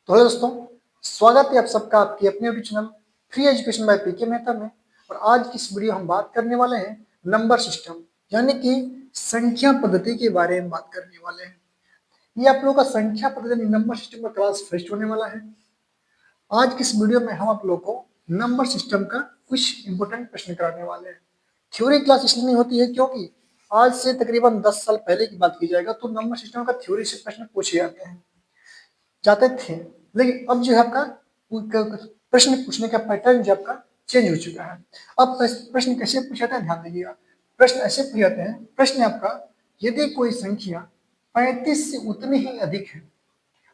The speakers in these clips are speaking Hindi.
तो हेलो दोस्तों, स्वागत है आप सबका आपकी अपने YouTube channel free education by PK Mehta में। और आज की इस वीडियो हम बात करने वाले हैं नंबर सिस्टम यानी कि संख्या पद्धति के बारे में बात करने वाले हैं। ये आप लोगों का संख्या पद्धति नंबर सिस्टम का क्लास फर्स्ट होने वाला है। आज की इस वीडियो में हम आप लोगों को नंबर सिस्टम का कुछ इंपॉर्टेंट प्रश्न कराने वाले हैं। थ्योरी क्लास इसलिए नहीं होती है क्योंकि आज से तकरीबन 10 साल पहले की बात की जाएगा तो नंबर सिस्टम का थ्योरी से प्रश्न पूछे जाते थे। लेकिन अब जो है आपका प्रश्न पूछने का पैटर्न जो आपका चेंज हो चुका है। अब प्रश्न कैसे पूछा जाता है ध्यान दीजिएगा। प्रश्न ऐसे पूछे जाते हैं, प्रश्न आपका यदि कोई संख्या 35 से उतनी ही अधिक है,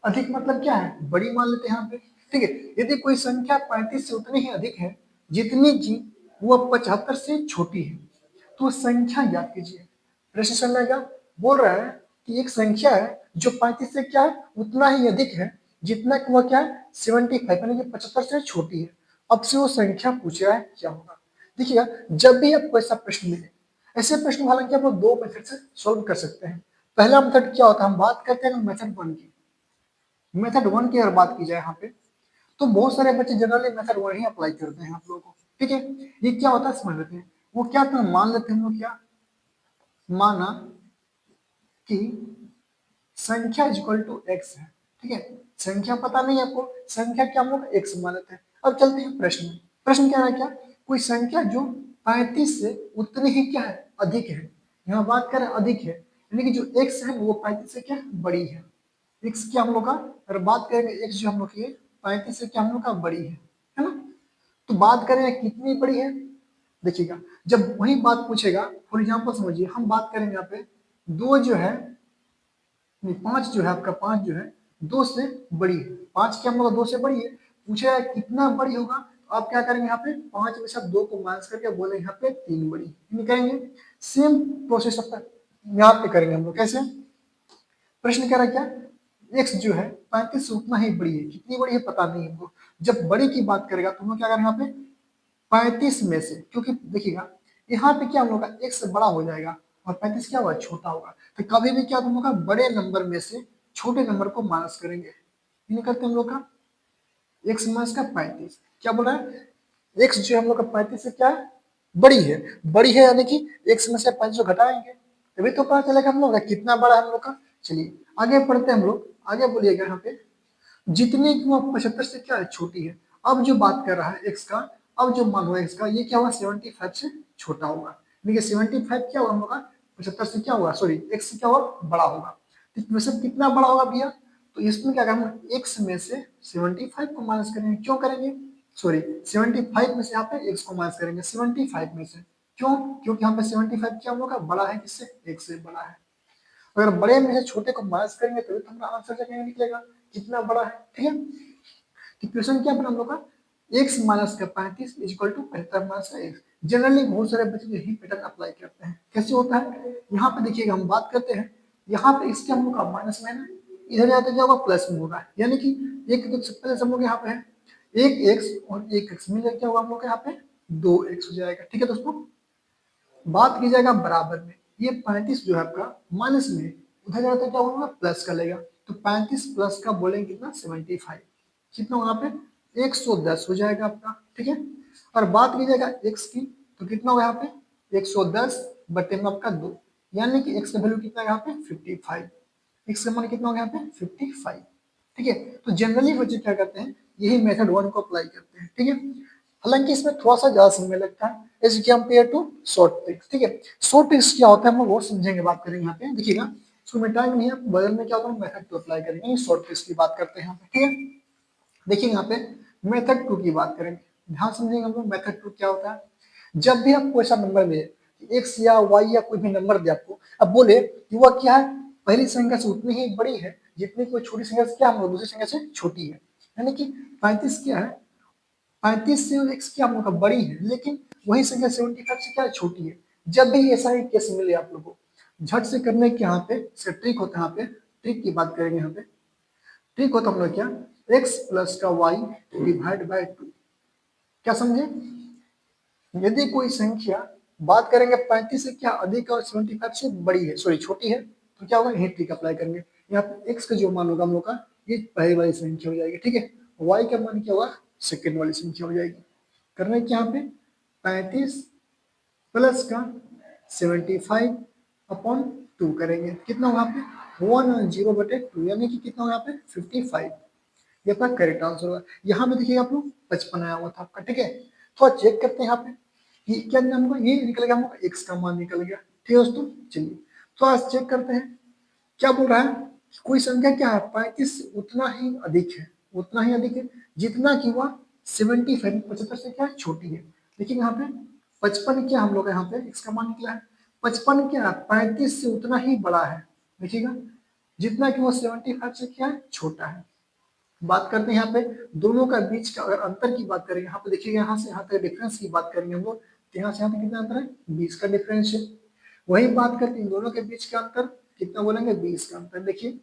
अधिक मतलब क्या है, बड़ी मान लेते हैं यहाँ पे, ठीक है। यदि कोई संख्या 35 से उतनी ही अधिक है जितनी जी वो 75 से छोटी है तो संख्या ज्ञात कीजिए। प्रश्न समझ में क्या बोल रहा है कि एक संख्या है जो 35 से क्या है उतना ही अधिक है जितना कि वह क्या है 75 यानी कि 75 से छोटी है। अब से वो संख्या पूछ रहा है क्या होगा। देखिएगा, जब भी आपको ऐसा प्रश्न मिले, ऐसे प्रश्न हालांकि आप लोग दो मेथड से सोल्व कर सकते हैं। पहला मेथड क्या होता है, हम बात करते हैं मेथड वन की। मेथड वन की अगर बात की जाए यहाँ पे तो बहुत सारे बच्चे जनरली मेथड वन ही अप्लाई करते हैं आप लोगों को, ठीक है। ये क्या होता है समझ लेते हैं। वो क्या तो मान लेते हैं हम लोग, क्या माना कि संख्या इज इक्वल टू एक्स है, ठीक है। संख्या पता नहीं आपको, संख्या क्या हम लोग एक्स मान लेते हैं। अब चलते हैं प्रश्न में। प्रश्न क्या है, क्या कोई संख्या जो 35 से उतनी ही क्या है अधिक है। यहाँ बात करें अधिक है यानी कि जो एक्स है वो 35 से क्या बड़ी है। एक्स क्या हम लोग का, अगर बात करेंगे एक्स जो हम लोग की 35 से क्या हम लोग का बड़ी है ना। तो बात करें कितनी बड़ी है, देखिएगा जब वही बात पूछेगा, फॉर एग्जाम्पल समझिए हम बात करेंगे यहाँ पे दो जो है, नहीं पांच जो है आपका, पांच जो है दो से बड़ी है। पांच क्या हम लोग दो से बड़ी है, पूछे कितना बड़ी होगा तो आप क्या करेंगे यहाँ पे पांच में से आप दो को माइनस करके बोले यहाँ पे तीन बड़ी नहीं करेंगे। सेम प्रोसेस आपका यहाँ पे करेंगे हम लोग। कैसे, प्रश्न कह रहा है क्या एक्स जो है 35 से उतना ही बड़ी है, कितनी बड़ी है पता नहीं हमको। जब बड़ी की बात करेगा तो हम लोग क्या करेंगे यहाँ पे 35 में से, क्योंकि देखिएगा यहाँ पे क्या हम लोग का एक्स बड़ा हो जाएगा और 35 क्या होगा छोटा होगा। तो कभी भी क्या हम लोग का बड़े नंबर में से छोटे नंबर को माइनस करेंगे, नहीं करते हम लोग का एक्स माइनस का 35। क्या बोल रहा है, एक्स जो हम लोग का 35 से क्या है बड़ी है, बड़ी है यानी कि एक्स में से 35 घटाएंगे तभी तो पता चलेगा हम लोग का कितना बड़ा है हम लोग का। चलिए आगे पढ़ते हैं हम लोग, आगे बोलिएगा यहाँ पे जितनी कि वो 75 से क्या है छोटी है। अब जो बात कर रहा है एक्स का, अब जो मान हुआ एक्स का ये क्या हुआ 75 से छोटा होगा, देखिए 75 क्या हुआ हम लोग का 75 से क्या हुआ, सॉरी एक्स से क्या हुआ बड़ा होगा। तो वैसे कितना बड़ा होगा भैया, तो इसमें क्या करेंगे एक्स में से 75 को माइनस करेंगे। क्यों करेंगे, सॉरी 75 में से यहाँ पे एक्स को माइनस करेंगे 75 में से। क्यों, क्योंकि यहाँ पे 75 क्या हम लोग का बड़ा है किससे, एक्स से बड़ा है। अगर बड़े में से छोटे को माइनस करेंगे तभी तो हमारा आंसर जगह निकलेगा कितना बड़ा है, ठीक है। तो क्वेश्चन क्या बना हम लोग का, एक्स माइनस का 35 इज इक्वल टू 75 माइनस का एक्स। जनरली बहुत सारे बच्चे यही पैटर्न अप्लाई करते हैं। कैसे होता है, यहाँ पे देखिएगा हम बात करते हैं, यहाँ पे एक्स क्या हम लोग का माइनस में है, इधर जाते क्या होगा प्लस में होगा, यानी कि एक देख सकते हैं हम लोग यहाँ पे है एक एक्स और एक एक्स मिलकर क्या होगा हम लोग यहाँ पे दो एक्स हो जाएगा, ठीक है दोस्तों। बात की जाएगा बराबर में, ये 35 जो है आपका माइनस में, उधर जाता है क्या होगा प्लस का लेगा। तो 35 प्लस का बोलेंगे कितना 75, कितना यहाँ पे 110 हो जाएगा आपका, ठीक है। और बात की जाएगा एक्स की तो कितना होगा यहाँ पे 110 बटे में आपका 2, यानी कि एक्स का वैल्यू कितना है यहाँ पे 55। एक्स का मान कितना होगा यहाँ पे 55, ठीक है। तो जनरली बच्चे क्या करते हैं यही मेथड वन को अप्लाई करते हैं, ठीक है। हालांकि इसमें थोड़ा सा ज्यादा समय लगता है as compared to short tricks, ठीक है। शॉर्ट ट्रिक्स क्या होता है हम लोग वो समझेंगे, बात करेंगे यहाँ पे, देखिएगा इसमें टाइम नहीं है, बदल में क्या होता है मेथड टू अप्लाई करेंगे, शॉर्ट ट्रिक्स की बात करते हैं यहाँ पे, ठीक है। देखिए यहाँ पे मेथड टू की बात करेंगे, ध्यान समझेंगे हम लोग मेथड टू क्या होता है। जब भी आपको ऐसा नंबर मिले एक्स या वाई या कोई भी नंबर दे आपको, अब बोले कि वह क्या है पहली संख्या से उतनी ही बड़ी है जितनी कोई छोटी संख्या से क्या हम दूसरी संख्या से छोटी है, यानी कि 35 क्या है 35 से एक्स क्या हम लोग का बड़ी है लेकिन वही संख्या 75 से क्या है छोटी है। जब भी ऐसा ही केस मिले आप लोगों को झट से करने के यहाँ पे ट्रिक होता है, यहाँ पे ट्रिक की बात करेंगे यहाँ पे। ट्रिक होता हम लोग क्या एक्स प्लस का वाई डिवाइड बाय 2, क्या समझे। यदि कोई संख्या बात करेंगे 35 से क्या अधिक और 75 से बड़ी है, सॉरी छोटी है, तो क्या होगा यही ट्रिक अप्लाई करेंगे। यहाँ पे एक्स का जो मान होगा हम लोग का ये पहली वाली संख्या हो जाएगी, ठीक है। y का मान क्या होगा, सेकेंड वाली संख्या हो जाएगी। करना है क्या यहाँ पे, 35 प्लस का 75 अपॉन 2 करेंगे, कितना होगा यहाँ पे 1/0/2, यानी कि कितना होगा यहाँ पे 55। ये अपना करेक्ट आंसर होगा। यहाँ पे देखिए आप लोग 55 आया हुआ था आपका, ठीक है। तो चेक करते हैं यहाँ पे, ये क्या हमको, ये निकल गया हमको x का मान निकल गया, ठीक है दोस्तों। चलिए तो आज चेक करते हैं क्या बोल रहा है, कोई संख्या क्या है 35 उतना ही अधिक है, उतना ही अधिक है जितना कि वह 75 75 से क्या है छोटी है। देखिए यहाँ पे 55 क्या हम लोग यहाँ पे x का मान निकला है, 55 क्या है 35 से उतना ही बड़ा है, देखिएगा, जितना कि वो 75 से क्या है छोटा है। बात करते हैं यहाँ पे दोनों का बीच का, अगर अंतर की बात करें यहाँ पे देखिएगा, यहाँ से यहाँ तक डिफरेंस की बात करेंगे हम लोग, तो यहाँ से यहाँ तक कितना अंतर है 20 का डिफरेंस है। वही बात करते हैं दोनों के बीच का अंतर कितना बोलेंगे 20 का अंतर। देखिए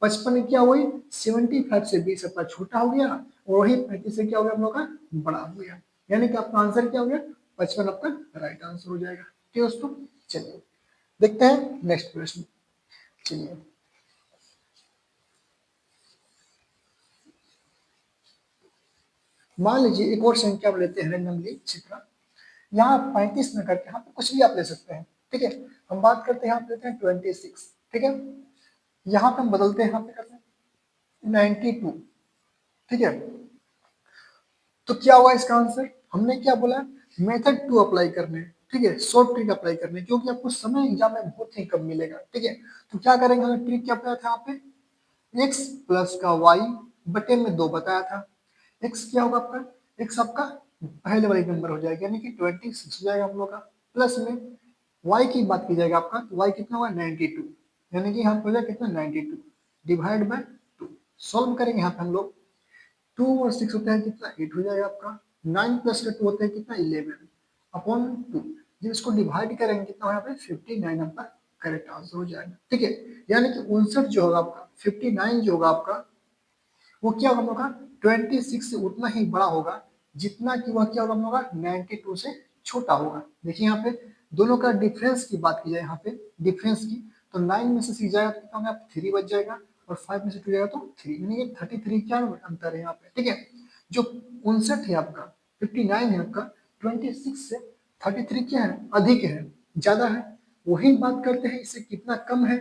55 क्या हुई 75 से 20 अपना छोटा हो गया, और वही 35 से क्या हो गया हम लोग का बड़ा हो गया, यानी कि आपका आंसर क्या हो गया 55 आपका राइट आंसर हो जाएगा, ठीक है दोस्तों। चलिए देखते हैं नेक्स्ट प्रश्न। चलिए मान लीजिए एक और संख्या लेते हैं रैंडमली चित्र, यहाँ 35 में करके यहाँ पे कुछ भी आप ले सकते हैं, ठीक है। हम बात करते हैं यहाँ पे लेते हैं 26, ठीक है। यहाँ पे हम बदलते हैं, यहाँ पे करते हैं 92, ठीक है। तो क्या हुआ इसका आंसर, हमने क्या बोला मेथड 2 अप्लाई करने, ठीक है, शॉर्ट ट्रिक अप्लाई करने, क्योंकि आपको समय एग्जाम में बहुत ही कम मिलेगा, ठीक है। तो क्या करेंगे, हमें ट्रिक क्या बताया था यहाँ पे x प्लस का y बटे में 2 बताया था। x क्या होगा आपका, x आपका पहले वाली नंबर हो जाएगा, यानी कि 26 हो जाएगा हम लोग का, प्लस में y की बात की जाएगा आपका, तो y कितना होगा 92, यानी कि यहाँ पे हो जाएगा कितना 92 डिवाइड बाय 2। सॉल्व करेंगे यहाँ पे हम लोग, 2 और 6 होता है कितना 8 हो जाएगा आपका, 9 प्लस का 2 होता है कितना 11 अपॉन 2। जब इसको डिवाइड करेंगे कितना हो यहाँ पे 59 आपका करेक्ट आंसर हो जाएगा, ठीक है। यानी कि 59 जो होगा आपका 59 जो होगा आपका वो क्या होगा हम लोग का 26 से उतना ही बड़ा होगा जितना कि वह क्या होगा हम लोग का 92 से छोटा होगा। देखिए यहाँ पे दोनों का डिफरेंस की बात की जाए, यहाँ पे डिफरेंस की, तो 9 में से 6 जाएगा तो कितना होगा 3 बच जाएगा, और 5 में से 2 जाएगा तो 3, यानी कि 33 क्या अंतर है यहाँ पे, ठीक है। जो 59 है आपका 59 है आपका 26 से 33 क्या है अधिक है, ज्यादा है। वही बात करते हैं इससे कितना कम है,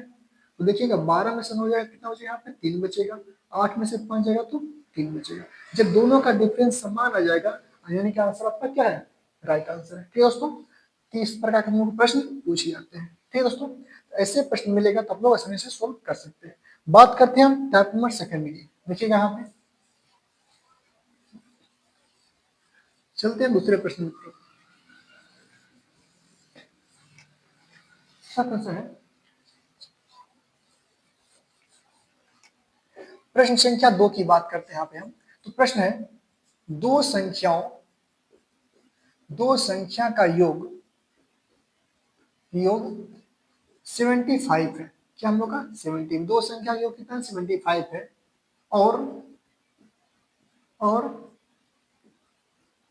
तो देखिएगा 12 में से हो जाएगा कितना हो जाएगा यहाँ पे 3 बचेगा, 8 में से 5 जाएगा तो 3 बचेगा। जब दोनों का डिफरेंस समान आ जाएगा यानी कि आंसर आपका क्या है राइट आंसर है, ठीक है दोस्तों। तो इस प्रकार के हम लोग प्रश्न पूछे जाते हैं, ठीक है दोस्तों। तो ऐसे प्रश्न मिलेगा तो आप लोग आसानी से सोल्व कर सकते हैं। बात करते हैं हम टाइप नंबर सेकंड की, देखिएगा यहाँ पे चलते हैं दूसरे प्रश्न की तरफ। प्रश्न है प्रश्न संख्या 2 की बात करते हैं यहाँ पे हम। तो प्रश्न है दो संख्याओं दो संख्या का योग योग 75 है, क्या हम लोग का 17, दो संख्या का योग कितना 75 है, और और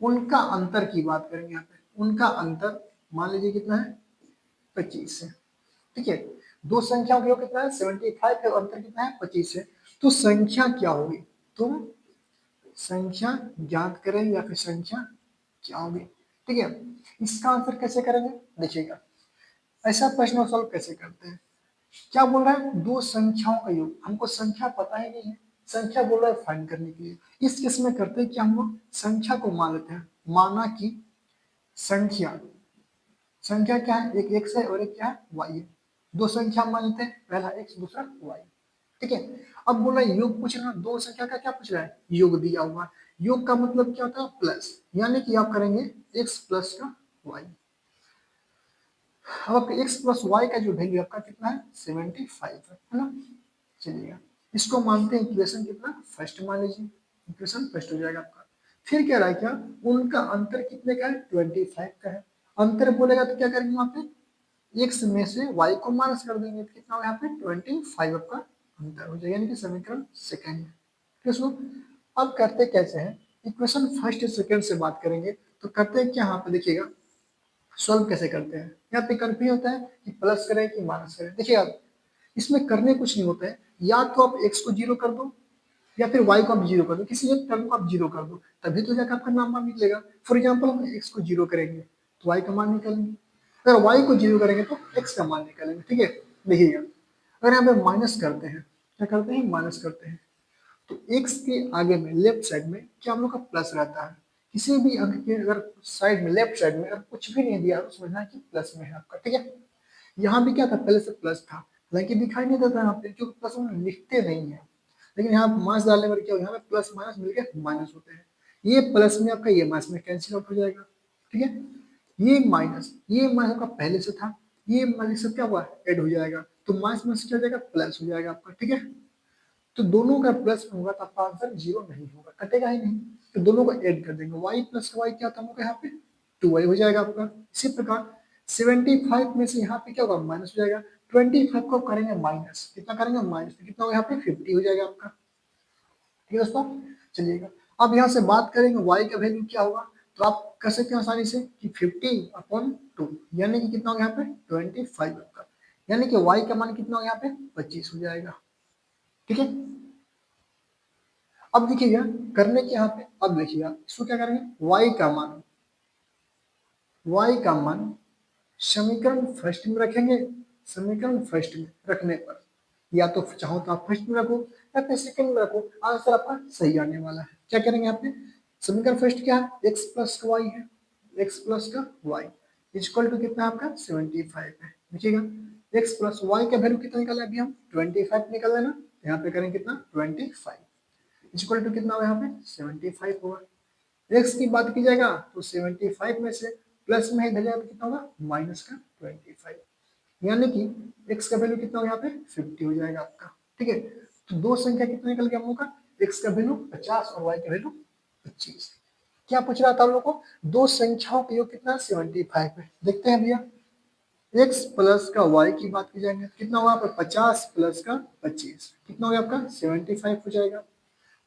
उनका अंतर की बात करेंगे यहाँ पे, उनका अंतर मान लीजिए कितना है 25 है, ठीक है। दो संख्याओं का योग कितना है 75 है, और अंतर कितना है 25 है। तो संख्या क्या होगी, तुम संख्या ज्ञात करें या फिर संख्या क्या होगी, ठीक है। इसका आंसर कैसे करेंगे, देखिएगा ऐसा प्रश्न सॉल्व कैसे करते हैं। क्या बोल रहा है दो संख्याओं का योग, हमको संख्या पता ही नहीं है, संख्या बोल रहा है फाइंड करने के लिए। इस केस में करते हैं कि हम लोग संख्या को मान लेते हैं, माना कि संख्या संख्या क्या है, एक x है और एक क्या है y है। दो संख्या मान लेते हैं, पहला x दूसरा y, ठीक है। अब बोल रहा है योग पूछ रहा है, दो संख्या का क्या पूछ रहा है योग दिया हुआ है। योग का मतलब क्या होता है प्लस, यानी कि आप करेंगे x प्लस का y। अब आपका x प्लस वाई का जो वैल्यू आपका कितना है 75 है ना। चलिएगा इसको मानते हैं इक्वेशन कितना फर्स्ट मान लीजिए, इक्वेशन फर्स्ट हो जाएगा आपका। फिर क्या रहा है क्या उनका अंतर कितने का है 25 का है। अंतर बोलेगा तो क्या करेंगे वहां पे x में से y को माइनस कर देंगे, तो कितना होगा यहाँ पे 25 आपका अंतर हो जाएगा, यानी कि समीकरण सेकंड है, ठीक है। अब करते कैसे हैं, इक्वेशन फर्स्ट सेकंड से बात करेंगे। तो करते हैं क्या यहाँ पे देखिएगा सॉल्व कैसे करते हैं। यहाँ पे कंफ्यूज होता है कि प्लस करें कि माइनस करें। देखिए आप इसमें करने कुछ नहीं होता है, या तो आप x को जीरो कर दो या फिर y को आप जीरो कर दो, किसी एक टर्म को आप जीरो कर दो, तभी तो जाकर आपका नाम मान निकलेगा। फॉर एग्जाम्पल हम x को जीरो करेंगे तो y का मान निकालेंगे, अगर y को जीरो करेंगे तो x का मान निकालेंगे। ठीक है, देखिएगा अगर यहाँ पे माइनस करते हैं, क्या करते हैं, माइनस करते हैं, तो x के आगे में लेफ्ट साइड में क्या हम लोग का प्लस रहता है। किसी भी अंक के अगर साइड में, लेफ्ट साइड में अगर कुछ भी नहीं दिया तो समझना है कि प्लस में है आपका। ठीक है, यहाँ भी क्या था, पहले से प्लस था, हालांकि दिखाई नहीं देता यहाँ पे क्योंकि प्लस हम लिखते नहीं है, लेकिन यहाँ माइनस डालने पर क्या हो, यहाँ पे प्लस माइनस मिलकर माइनस होते हैं। ये प्लस में आपका ये माइनस में कैंसिल आउट हो जाएगा। ठीक है, ये माइनस आपका पहले से था, ये माइनस से क्या हुआ, ऐड हो जाएगा, तो माइनस में क्या हो जाएगा, प्लस हो जाएगा आपका। ठीक है, तो दोनों का प्लस में होगा तो आपका आंसर जीरो नहीं होगा, कटेगा ही नहीं, तो दोनों को ऐड कर देंगे, y प्लस वाई क्या था हम लोग यहाँ पे 2y हो जाएगा आपका। इसी प्रकार 75 में से यहाँ पे क्या होगा, माइनस हो जाएगा, 25 को करेंगे माइनस, कितना करेंगे माइनस, कितना होगा यहाँ पे 50 हो जाएगा आपका। ठीक है दोस्तों, चलिएगा अब यहाँ से बात करेंगे y का वैल्यू क्या होगा, तो आप कर सकते हैं आसानी से कि 50/2 यानी कि कितना होगा यहाँ पे 25 आपका, यानी कि y का मान कितना होगा यहाँ पे 25 हो जाएगा। ठीक है, अब देखिएगा करने के यहाँ पे, अब देखिएगा इसको क्या करेंगे, y का मान समीकरण फर्स्ट में रखेंगे, समीकरण फर्स्ट में रखने पर या तो चाहो तो आप फर्स्ट में रखो या फिर सेकंड में रखो, आंसर आपका सही आने वाला है। क्या करेंगे यहाँ पे, समीकरण फर्स्ट क्या है, x प्लस का y है, x प्लस का y इक्वल टू कितना है आपका 75 है। देखिएगा x प्लस y का वैल्यू कितना निकाला अभी हम 25 निकाल लेना, यहाँ पे करेंगे कितना 25 इक्वल टू कितना होगा यहाँ पे 75 होगा। x की बात की जाएगा तो 75 में से प्लस में इधर जाएगा तो कितना होगा माइनस का 25, यानी कि x का वैल्यू कितना होगा यहाँ पे 50 हो जाएगा आपका। ठीक है, तो दो संख्या कितना निकल गया हम लोग का, x का वैल्यू 50 और y का वैल्यू 25। क्या पूछ रहा था हम लोग को, दो संख्याओं का योग कितना 75 है। देखते हैं भैया, x प्लस का y की बात की जाएंगे कितना होगा आपका 50 प्लस का 25 कितना होगा आपका 75 हो जाएगा।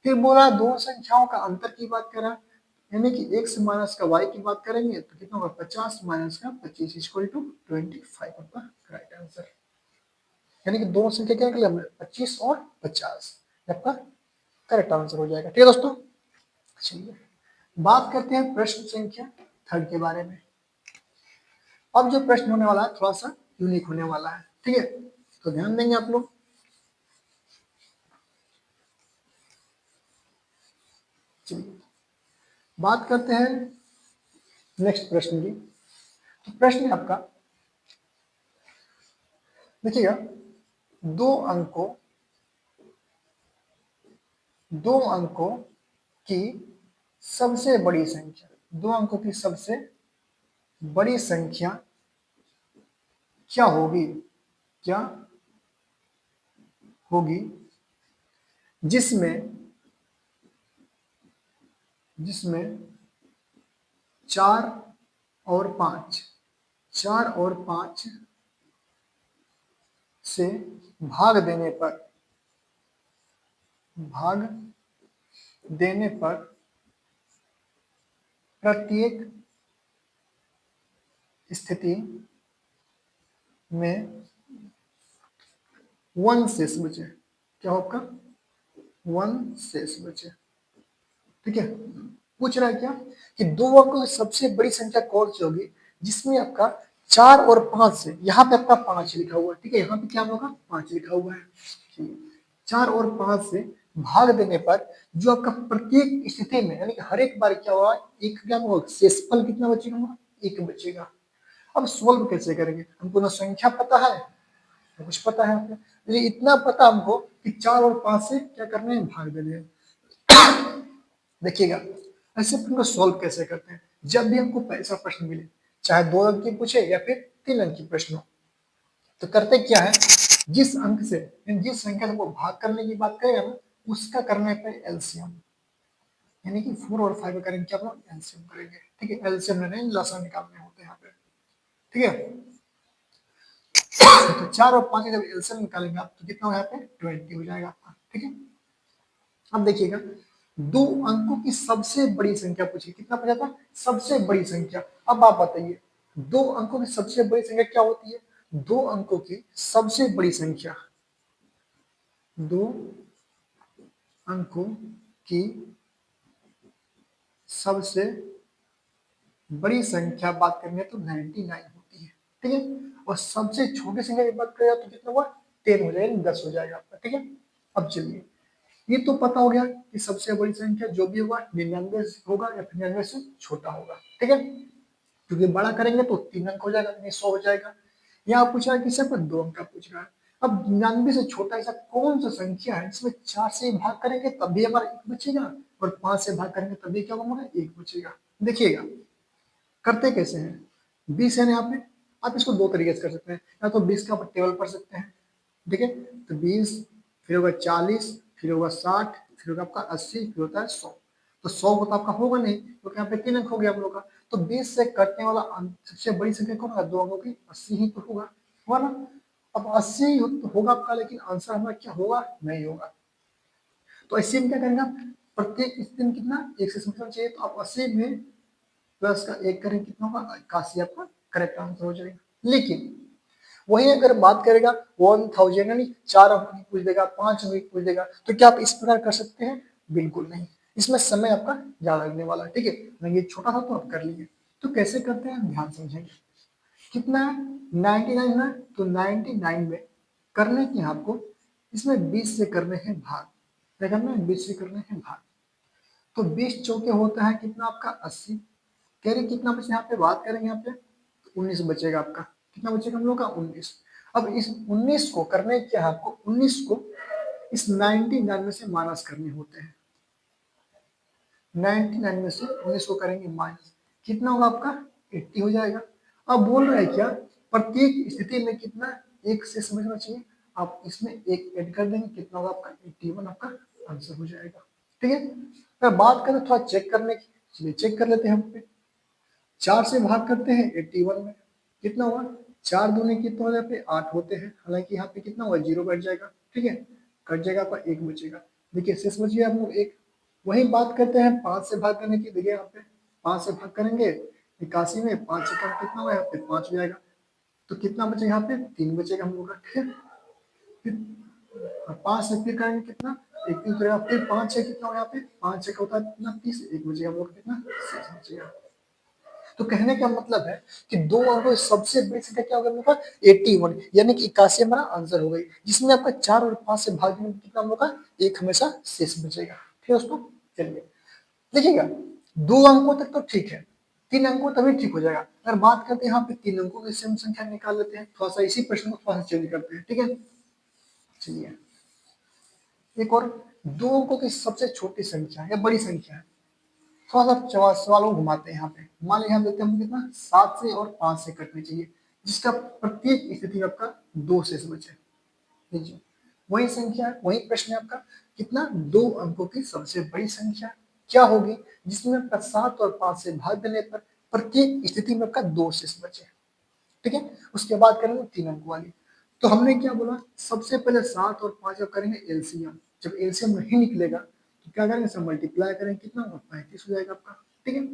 फिर बोला दो संख्याओं का अंतर की बात करा, यानी कि x माइनस का y की बात करेंगे तो कितना होगा 50 माइनस का 25 इक्वल टू 25 आपका राइट आंसर। यानी कि दोनों संख्या क्या निकले हमने 25 और 50, आपका करेक्ट आंसर हो जाएगा। ठीक है दोस्तों, चलिए बात करते हैं प्रश्न संख्या थर्ड के बारे में। अब जो प्रश्न होने वाला है थोड़ा सा यूनिक होने वाला है। ठीक है, तो ध्यान देंगे आप लोग। चलिए बात करते हैं नेक्स्ट प्रश्न की। तो प्रश्न है आपका, देखिएगा दो अंकों दो अंकों की सबसे बड़ी संख्या, दो अंकों की सबसे बड़ी संख्या क्या होगी, क्या होगी जिसमें जिसमें 4 और 5 4 और 5 से भाग देने पर भाग देने पर प्रत्येक स्थिति में 1 शेष बचे। क्या हो आपका 1 शेष बचे। ठीक है, पूछ रहा है क्या कि दो अंकों की सबसे बड़ी संख्या कौन सी होगी जिसमें आपका 4 और 5 से, यहाँ पे आपका 5 लिखा हुआ है। ठीक है, यहाँ पे क्या होगा 5 लिखा हुआ है। 4 और 5 से भाग देने पर जो आपका प्रत्येक स्थिति में, यानी कि हर एक बार क्या होगा, एक क्या होगा शेषफल कितना बचेगा, एक बचेगा। अब सोल्व कैसे करेंगे, हमको ना संख्या पता है ना कुछ पता है आपको, लेकिन इतना पता हमको कि 4 और 5 से क्या करना है, भाग देने हैं। देखिएगा ऐसे प्रश्न को सॉल्व कैसे करते हैं, जब भी हमको ऐसा प्रश्न मिले, चाहे 2 अंक की पूछे या फिर 3 अंक की प्रश्न हो, तो करते क्या है, जिस अंक से जिस संख्या से वो भाग करने की बात करेगा ना, उसका करने पे एलसीएम, यानी कि 4 और 5 करेंगे क्या, एलसीएम करेंगे। ठीक है, एलसीएम नहीं लसा निकालने होते हैं यहाँ पे। ठीक है, तो 4 और 5 का जब एलसीएम निकालेंगे आप तो कितना हो यहाँ पे 20 हो जाएगा आपका। ठीक है, अब देखिएगा दो अंकों की सबसे बड़ी संख्या पूछी, कितना पूछा था, सबसे बड़ी संख्या। अब आप बताइए दो अंकों की सबसे बड़ी संख्या क्या होती है, दो अंकों की सबसे बड़ी संख्या, दो अंकों की सबसे बड़ी संख्या बात करेंगे तो 99 होती है, ठीक है। और सबसे छोटी संख्या की बात करें तो कितना हुआ, 10 हो जाएगा, 10 हो जाएगा आपका, ठीक है। अब चलिए, ये तो पता हो गया कि सबसे बड़ी संख्या जो भी होगा 99 होगा या फिर 99 से छोटा होगा, ठीक है। क्योंकि बड़ा करेंगे तो 3 अंक हो जाएगा, यानी 100 हो जाएगा। यहाँ पूछा है कि सिर्फ 2 अंक का पूछ रहा है। अब 99 से छोटा ऐसा कौन सा संख्या है जिसमें 4 से भाग करेंगे तब भी हमारा एक बचेगा और 5 से भाग करेंगे तब भी क्या होगा, एक बचेगा। देखिएगा करते कैसे हैं। 20 है यहाँ पे, आप इसको दो तरीके से कर सकते हैं, या तो 20 का टेबल पढ़ सकते हैं, ठीक है। तो 20, फिर होगा 40, फिर होगा 60, फिर होगा आपका 80, फिर होता है 100। तो 100 को तो आपका होगा नहीं क्योंकि यहाँ पे 3 अंक हो गया हम लोग का। तो 20 से कटने वाला सबसे बड़ी संख्या कौन होगा, 2 अंकों की, 80 ही तो होगा ना। अब 80 होगा आपका, लेकिन आंसर हमारा क्या होगा, नहीं होगा। तो 80 में क्या करेंगे आप, प्रत्येक स्थिति में कितना, एक से समझना चाहिए। तो आप 80 में प्लस का एक करें कितना होगा, 81 आपका करेक्ट आंसर हो जाएगा। लेकिन वही अगर बात करेगा 1000 यानी 4 अंक की पूछ देगा, 5 अंक की पूछ देगा, तो क्या आप इस प्रकार कर सकते हैं, बिल्कुल नहीं। इसमें समय आपका ज्यादा लगने वाला है, ठीक है। अगर ये छोटा था तो आप कर लीजिए। तो कैसे करते हैं ध्यान समझेंगे। कितना है, 99 है, तो 99 में करने के आपको इसमें 20 से करने हैं भाग। क्या करना है, 20 से करने हैं भाग। तो 20 चौके होता है कितना आपका, 80। कह रहे कितना बचे, यहाँ पे बात करेंगे यहाँ पे तो 19 बचेगा आपका। कितना बचेगा हम लोग का, 19। अब इस 19 को करने के आपको 19 को इस 99 में से माइनस करने होते हैं। 99 में से 19 को करेंगे माइनस, कितना होगा आपका, 80 हो जाएगा। अब बोल रहे हैं क्या, प्रत्येक स्थिति में कितना, एक से समझना चाहिए। आप इसमें एक ऐड कर देंगे, कितना होगा आपका, 81 आपका आंसर हो जाएगा, ठीक है। अगर बात करें थोड़ा चेक करने की, चलिए चेक कर लेते हैं हम पे। 4 से भाग करते हैं 81 में, कितना हुआ, 4 दूनी कितना हो जाते हैं, 8 होते हैं। हालांकि यहाँ पे कितना हुआ, 0 बैठ जाएगा, ठीक है। कट जाएगा आपका, एक बचेगा। देखिए शेष बच गया हम लोग एक। वही बात करते हैं 5 से भाग करने की। देखिए यहाँ पे 5 से भाग करेंगे 81 में, 5 से कम कितना हुआ, यहाँ पे 5 हो जाएगा। तो कितना बचेगा, यहाँ पे 3 बचेगा हम लोग का, ठीक है। फिर 5 से फिर करेंगे कितना, 31 बचेगा। फिर 5 से कितना हुआ, यहाँ पे 5 से होता है कितना, 30, एक बचेगा हम लोग का, कितना, 6 बचेगा। तो कहने का मतलब है कि दो अंकों की सबसे बड़ी संख्या क्या होगा हम लोग का, 81, यानी कि 81 हमारा आंसर हो गई। जिसमें आपका 4 और 5 से भागने में कितना हम लोग का, एक हमेशा शेष बचेगा, ठीक है दोस्तों। चलिए देखिएगा, 2 अंकों तक तो ठीक है, 3 अंकों तभी ठीक हो जाएगा। अगर बात करते हैं यहाँ पे 3 अंकों की सेम संख्या निकाल लेते हैं, थोड़ा सा इसी प्रश्न को थोड़ा सा चेंज करते हैं, ठीक है। चलिए एक और, 2 अंकों की सबसे छोटी संख्या या बड़ी संख्या है, थोड़ा सा सवालों को घुमाते हैं। यहाँ पे मान लीजिए हम देखते हैं कितना, 7 से और 5 से कटनी चाहिए, जिसका प्रत्येक स्थिति में आपका 2 शेष बचे। लीजिए वही संख्या, वही प्रश्न है आपका, कितना, 2 अंकों की सबसे बड़ी संख्या क्या होगी जिसमें आपका 7 और 5 से भाग देने पर प्रत्येक स्थिति में आपका 2 शेष बचे, ठीक है। उसके बाद करेंगे 3 अंक वाली। तो हमने क्या बोला, सबसे पहले 7 और 5 का करेंगे एलसीएम। जब एलसीएम नहीं निकलेगा तो क्या करेंगे, सब मल्टीप्लाई करेंगे, कितना होगा, 35 हो जाएगा आपका, ठीक है।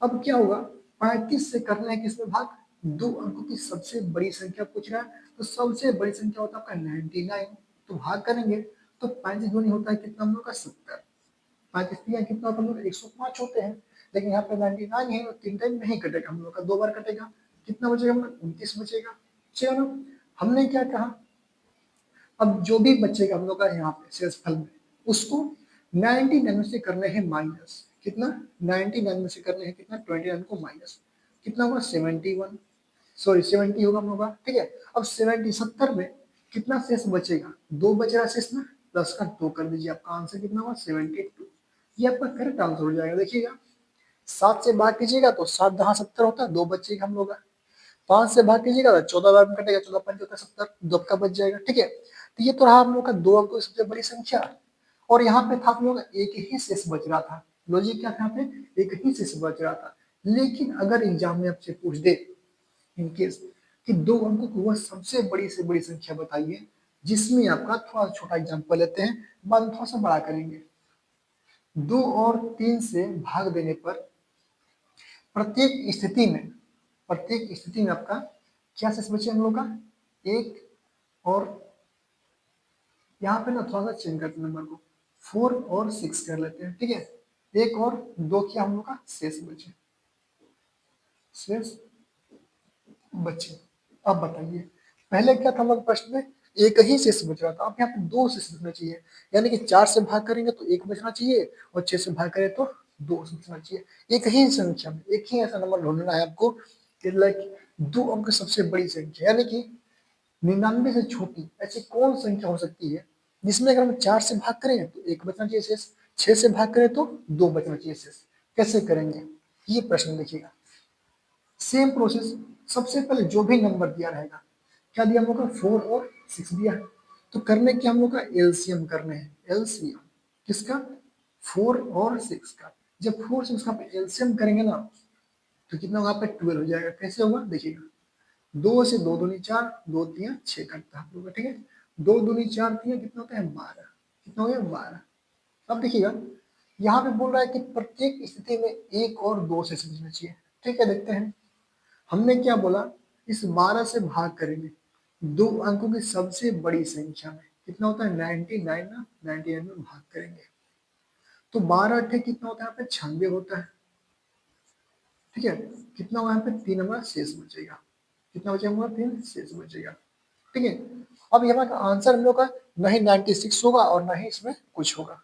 अब क्या होगा, 35 से करना है किसमें भाग, 2 अंकों की सबसे बड़ी संख्या पूछ रहा है। तो सबसे बड़ी संख्या होता है आपका 99। तो भाग करेंगे तो 35 दूनी होता है कितना हम लोग का, 70। 35 दिया कितना होता है हम लोग, 105 होते हैं। लेकिन यहाँ पे 99 है, 3 टाइम नहीं कटेगा हम लोग का, 2 बार कटेगा। कितना बचेगा हम लोग, 29 बचेगा, ठीक है ना। हमने क्या कहा, अब जो भी बचेगा हम लोग का यहाँ पे शेषफल में, उसको 99 से करने हैं माइनस, कितना, 99 में से करने हैं कितना, 29 को माइनस, कितना होगा, 71, सॉरी 70 होगा हम लोग का, ठीक है। अब 70 में कितना शेष बचेगा, 2 बचेगा शेष में, प्लस का 2 कर दीजिए, आपका आंसर कितना होगा, 72। ये आपका करेक्ट आंसर हो जाएगा। देखिएगा 7 से भाग कीजिएगा तो 7 दहा 70 होता है, 2 बचेगा हम लोग का। 5 से भाग कीजिएगा तो 14 बार में कटेगा, 14 पंच होता है 70, 2 का बच जाएगा, ठीक है। तो ये तो रहा हम लोग का 2 अंकों की सबसे बड़ी संख्या। और यहाँ पे था हम लोग का एक ही शेष बच रहा था। लॉजिक क्या था, यहाँ पे एक ही शेष बच रहा था। लेकिन अगर एग्जाम में आपसे पूछ दे इनकेस कि 2 अंकों की वह सबसे बड़ी से बड़ी संख्या बताइए, जिसमें आपका थोड़ा छोटा एग्जाम्पल लेते हैं, बाद में थोड़ा सा बड़ा करेंगे। 2 और 3 से भाग देने पर प्रत्येक स्थिति में आपका क्या शेष बचे हम लोग का, एक। और यहाँ पे ना थोड़ा सा चेंज करते नंबर को, 4 और 6 कर लेते हैं, ठीक है। एक और दो क्या हम लोग का शेष बचे, शेष बचे। अब बताइए, पहले क्या था हम लोग प्रश्न में, एक ही शेष बच रहा था, अब यहाँ पे दो शेष बचना चाहिए, यानी कि 4 से भाग करेंगे तो एक बचना चाहिए और 6 से भाग करें तो दो बचना चाहिए। एक ही संख्या में एक ही ऐसा नंबर ढूंढना है आपको कि लाइक दो अंक सबसे बड़ी संख्या, यानी कि 99 से छोटी ऐसी कौन संख्या हो सकती है जिसमें अगर हम 4 से भाग करें तो एक बचना चाहिए शेष, 6 से भाग करें तो दो बचना चाहिए शेष। कैसे करेंगे ये प्रश्न देखिएगा। सेम प्रोसेस, सबसे पहले जो भी नंबर दिया रहेगा, क्या दिया हम लोग का 4 और 6 दिया है, तो करने क्या हम लोग का एलसीएम करने हैं, एलसीएम किसका, 4 और 6 का। जब 4 6 का एलसीएम करेंगे ना तो कितना होगा, पे 12 हो जाएगा। कैसे होगा देखिएगा, दो से दो दूनी चार, दो तिया छह कटता है आप लोग का, ठीक है। दो दूनी चार तिया कितना होता है 12, कितना हो गया 12। अब देखिएगा यहाँ पे बोल रहा है कि प्रत्येक स्थिति में एक और दो से समझना चाहिए, ठीक है। देखते हैं हमने क्या बोला, इस 12 से भाग करेंगे दो अंकों की सबसे बड़ी संख्या में, कितना होता है 99 ना, 99 में भाग करेंगे तो 12 अट्ठे कितना होता है यहाँ पे 96 होता है, ठीक है। कितना होगा यहाँ पे तीन हमारा शेष बचेगा, कितना बचेगा हमारा तीन शेष बचेगा, ठीक है। अब यहाँ का आंसर हम लोग का नहीं 96 होगा और ना ही इसमें कुछ होगा।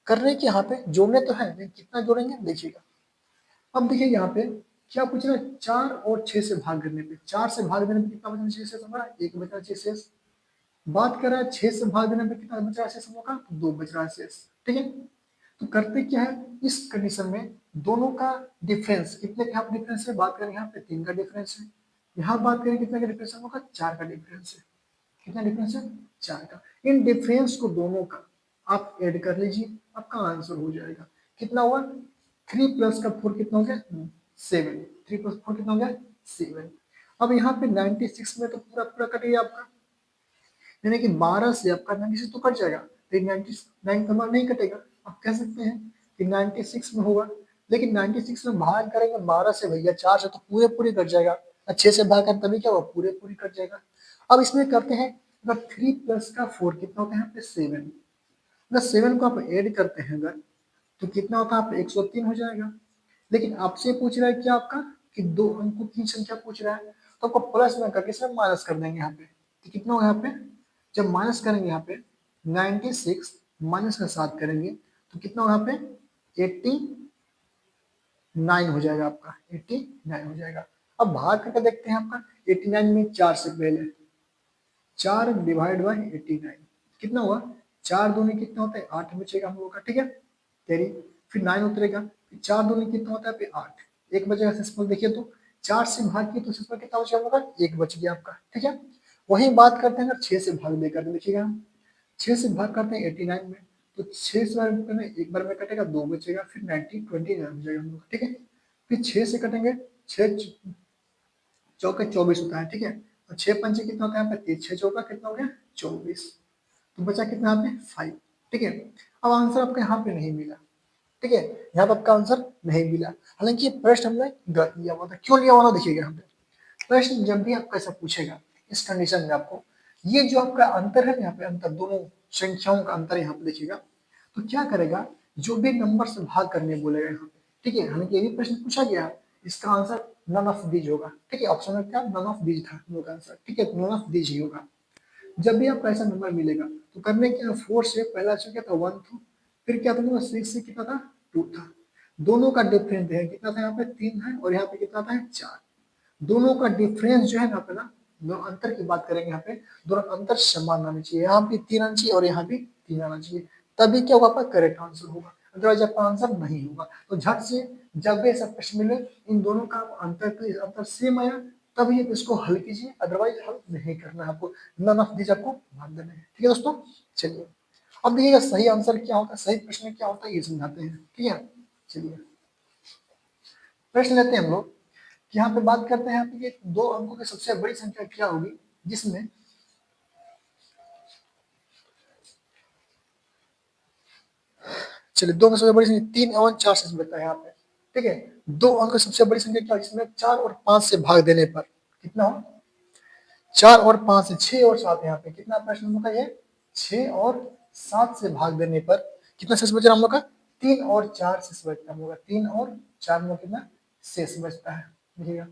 करने के यहाँ पे जोड़ने तो है लेकिन कितना जोड़ेंगे देखिएगा। अब देखिए यहाँ पे क्या पूछ रहा है, 4 और 6 से भाग करने पे, 4 से भाग देने पे कितना बचना चाहिए शेष हमारा, एक बचना चाहिए शेष। बात कर रहा है 6 से भाग देने पे कितना बच रहा है शेष हम लोग का, दो बच रहा है शेष, ठीक है। तो करते क्या है इस कंडीशन में, दोनों का डिफरेंस कितने का डिफरेंस है, बात करें यहाँ पे 3 का डिफरेंस है, यहाँ बात करें कितने का डिफरेंस है हम लोग का, 4 का डिफरेंस है। कितना डिफरेंस है, 4 का। इन डिफरेंस को दोनों का आप ऐड कर लीजिए, आपका आंसर हो जाएगा। कितना हुआ, 3 प्लस का 4 कितना हो गया 7, 3 प्लस 4 कितना हो गया 7। अब यहाँ पे 96 में तो पूरा पूरा कट गया आपका, यानी कि 12 से आपका 96 तो कट जाएगा लेकिन 99 का मान नहीं कटेगा। आप कह सकते हैं कि 96 में होगा, लेकिन 96 में भाग करेंगे 12 से भैया, 4 से तो पूरे पूरी कट जाएगा, 6 से भाग कर तभी क्या होगा पूरे पूरी कट जाएगा। अब इसमें करते हैं, अगर 3 प्लस का 4 कितना होता है यहाँ पे 7, अगर 7 को आप ऐड करते हैं अगर तो कितना होता है, आप 103 हो जाएगा। लेकिन आपसे पूछ रहा है क्या आपका कि दो अंकों की संख्या पूछ रहा है, तो आपको प्लस में करके सब माइनस कर देंगे यहाँ पे, तो कितना होगा यहाँ पे, जब माइनस करेंगे यहाँ पे 96 माइनस का 7 करेंगे तो कितना होगा यहाँ पे 89 हो जाएगा आपका, 89 हो जाएगा। अब भाग करके देखते हैं आपका 89 में 4 से पहले, 4 डिवाइड बाई 89 कितना हुआ, 4 दूनी कितना होता है 8 बचेगा हम लोग का, ठीक है। तेरी फिर 9 उतरेगा, फिर 4 दूनी कितना होता है पे 8, एक बचेगा सिंपल। देखिए तो 4 से भाग किया तो सिंपल कितना बचेगा हम लोग का, एक बच गया आपका, ठीक है। वही बात करते हैं अगर 6 से भाग देकर के, देखिएगा हम 6 से भाग करते हैं 89 में, तो 6 से भाग करने एक बार में कटेगा दो बचेगा, फिर 90 29 हो जाएगा हम लोग, ठीक है। फिर 6 से कटेंगे, 6 चौके 24 होता है, ठीक है। और 6 पंचे कितना होता है यहाँ पे 30, 6 चौका कितना हो गया 24, तो बचा कितना यहाँ पे 5, ठीक है। अब आंसर आपका यहाँ पे नहीं मिला, ठीक है, यहाँ पे आपका आंसर नहीं मिला, हालांकि ये प्रश्न हमने गलत लिया हुआ था। क्यों लिया हुआ था देखिएगा यहाँ पे, प्रश्न जब भी आपका ऐसा पूछेगा इस कंडीशन में आपको, ये जो आपका अंतर है यहाँ पे, अंतर दोनों संख्याओं का अंतर यहाँ पे देखिएगा, तो क्या करेगा, जो भी नंबर से भाग करने बोलेगा यहाँ पे, ठीक है। हालांकि ये भी प्रश्न पूछा गया, इसका आंसर नन ऑफ दीज होगा, ठीक है। ऑप्शन में क्या नन ऑफ दीज था हम लोग का आंसर, ठीक है, नन ऑफ दीज ही होगा। जब भी आपको ऐसा नंबर मिलेगा तो करने क्या, 4 से पहला जो क्या था 1 था, फिर क्या था 6 से कितना था 2 था, दोनों का डिफरेंस है कितना था यहाँ पे 3 है और यहाँ पे कितना था 4, दोनों का डिफरेंस जो है ना पे ना, दोनों अंतर की बात करेंगे यहाँ पे, दोनों अंतर समान आना चाहिए, यहाँ भी 3 आना चाहिए और यहाँ भी 3 आना चाहिए, तभी क्या होगा आपका करेक्ट आंसर होगा, अदरवाइज आपका आंसर नहीं होगा। तो झट से जब भी ऐसा प्रश्न मिले इन दोनों का अंतर सेम आया तभी आप इसको हल कीजिए, अदरवाइज हल नहीं करना है आपको, नन ऑफ दिस आपको मान देना है, ठीक है दोस्तों। चलिए अब देखिएगा सही आंसर क्या होता है, सही प्रश्न क्या होता है ये समझाते हैं, ठीक है। चलिए प्रश्न लेते हैं हम लोग, यहाँ पे बात करते हैं यहाँ पे कि दो अंकों की सबसे बड़ी संख्या क्या होगी जिसमें चलिए दो अंक सबसे बड़ी संख्या 3 एवं 4 से बनता है यहाँ पे, ठीक है। दो अंक सबसे बड़ी संख्या क्या जिसमें 4 और 5 से भाग देने पर कितना हो, 4 और 5 से 6 और 7 यहाँ पे कितना प्रश्न होगा ये 6 और 7 से भाग देने पर कितना शेष बच रहा है हम लोग का, 3 और 4 शेष बचता है हम लोग का, 3 और 4 में कितना शेष बचता है, देखिएगा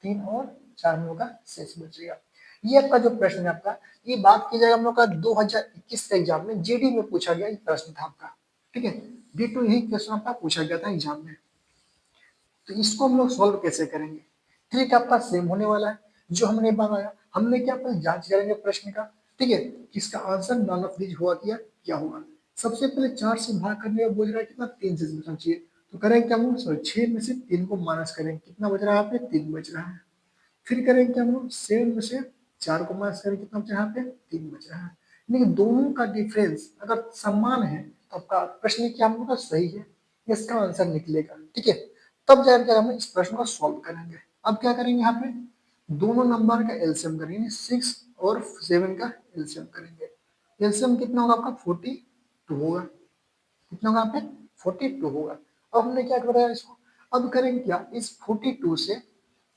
3 और 4 में होगा शेष बचेगा। ये आपका जो प्रश्न है आपका, ये बात की जाएगा हम लोग का 2021 के एग्जाम में जेडी में पूछा गया ये प्रश्न था आपका, ठीक है, D2 यही क्वेश्चन आपका पूछा गया था एग्जाम में। तो इसको हम लोग सॉल्व कैसे करेंगे, ट्रिक आपका सेम होने वाला है, जो हमने बनाया हमने क्या पहले जांच करेंगे प्रश्न का, ठीक है, किसका आंसर नॉन ऑफ दीज हुआ क्या होगा। सबसे पहले 4 से भाग करने का बोल रहा है कितना, 3 से बचना चाहिए, तो करेंगे क्या हम लोग, सॉरी 6 में से 3 को माइनस करेंगे, कितना बच रहा है यहाँ पे, 3 बच रहा है। फिर करेंगे क्या हम लोग, 7 में से 4 को माइनस करेंगे, कितना बच रहा है यहाँ पे, 3 बच रहा है। लेकिन दोनों का डिफरेंस अगर समान है तो आपका प्रश्न क्या हम लोग का सही है, इसका आंसर निकलेगा, ठीक है। तब जाकर हम इस प्रश्न को सॉल्व करेंगे। अब क्या करेंगे, यहाँ पे दोनों नंबर का एलसीएम करेंगे, 6 और 7 का एलसीएम करेंगे। एलसीएम कितना होगा आपका, 42 होगा, कितना होगा यहाँ पे, 42 होगा। अब हमने क्या कराया इसको, अब करेंगे क्या, इस 42 से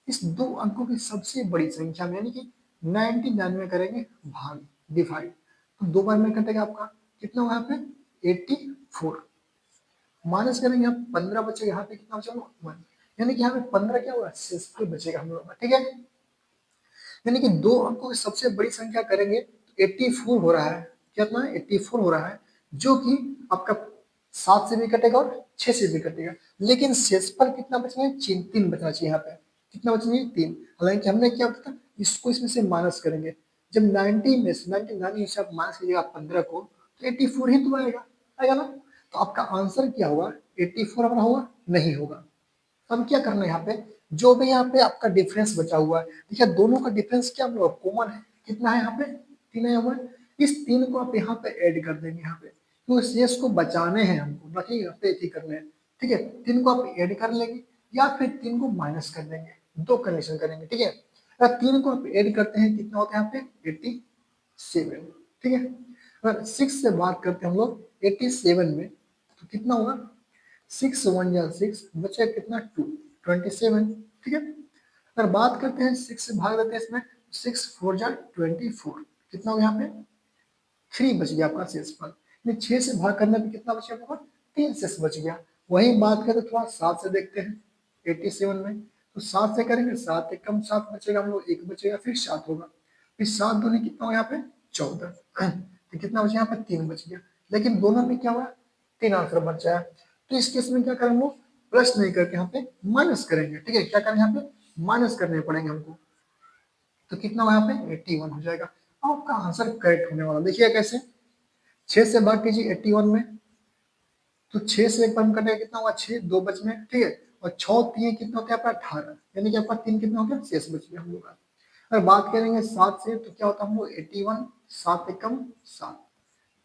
इस दो अंकों की सबसे बड़ी संख्या में यानी कि 99 में करेंगे भाग, डिवाइड, तो 2 बार में कटेगा आपका, कितना होगा यहाँ पे 84, माइनस करेंगे यहाँ 15 बचेगा, यहाँ पे कितना बचेगा 1, यानी कि यहाँ पे 15 क्या होगा, शेषफल बचेगा हम लोग का, ठीक है। यानी कि दो अंकों की सबसे बड़ी संख्या करेंगे तो 84 हो रहा है, कितना 84 हो रहा है, जो कि आपका 7 से भी कटेगा और 6 से भी कटेगा, लेकिन शेषफल कितना बचना है, 3 बचना चाहिए यहाँ पे, कितना बचना है 3। हालांकि हमने क्या होता था, इसको इसमें से माइनस करेंगे, जब 90 में से 99 से आप माइनस कीजिएगा 15 को तो 84 ही तो आएगा, आएगा ना। तो आपका आंसर क्या हुआ, 84 हमारा होगा, नहीं होगा। अब क्या करना है यहाँ पे, जो भी यहाँ पे आपका डिफरेंस बचा हुआ है, देखिए दोनों का डिफरेंस क्या हम लोग कॉमन है, कितना है यहाँ पे 3 आया हुआ है, इस 3 को आप यहाँ पे ऐड कर देंगे यहाँ पे, तो शेष को बचाने हैं हमको, बाकी यहाँ पे ऐड करने हैं, ठीक है। 3 को आप ऐड कर लेंगे या फिर 3 को माइनस कर देंगे, दो कंडीशन करेंगे, ठीक है। अगर 3 को आप ऐड करते हैं कितना होता है यहाँ पे 87, ठीक है। अगर 6 से बात करते हैं हम लोग 87 में तो कितना होगा, 6 1 या 6 बचे कितना 2 27, ठीक है। अगर बात करते हैं 6 से भाग देते हैं इसमें, 6 4 जा 24, कितना हो यहाँ पे 3 बच गया आपका शेषफल। 6 से भाग करने पे कितना बच गया, 3 शेष बच गया। वही बात करें तो थोड़ा 7 से देखते हैं 87 में, तो 7 से करेंगे 7 एक कम 7 बचेगा हम लोग, 1 बचेगा फिर 7 होगा, फिर 7 दूनी कितना हो यहाँ पे 14, तो कितना बचा यहाँ पे 3 बच गया। लेकिन दोनों में क्या हुआ, 3 आंसर बच जाए, तो इस केस में क्या करेंगे हम लोग, प्लस नहीं करके यहाँ पे माइनस करेंगे, ठीक है। क्या करेंगे यहाँ पे माइनस करने पड़ेंगे हमको, तो कितना हुआ यहाँ पे 81 हो जाएगा। अब आपका आंसर करेक्ट होने वाला, देखिए कैसे, 6 से भाग कीजिए 81 में, तो 6 से एक बार में कटेगा कितना होगा 6, 2 बच में, ठीक है, और 6 3 कितना होता है आपका 18, यानी कि आपका 3 कितना हो गया शेष बच गया हम लोग का। अगर बात करेंगे 7 से तो क्या होता है हम लोग 81, 7 एकम 7,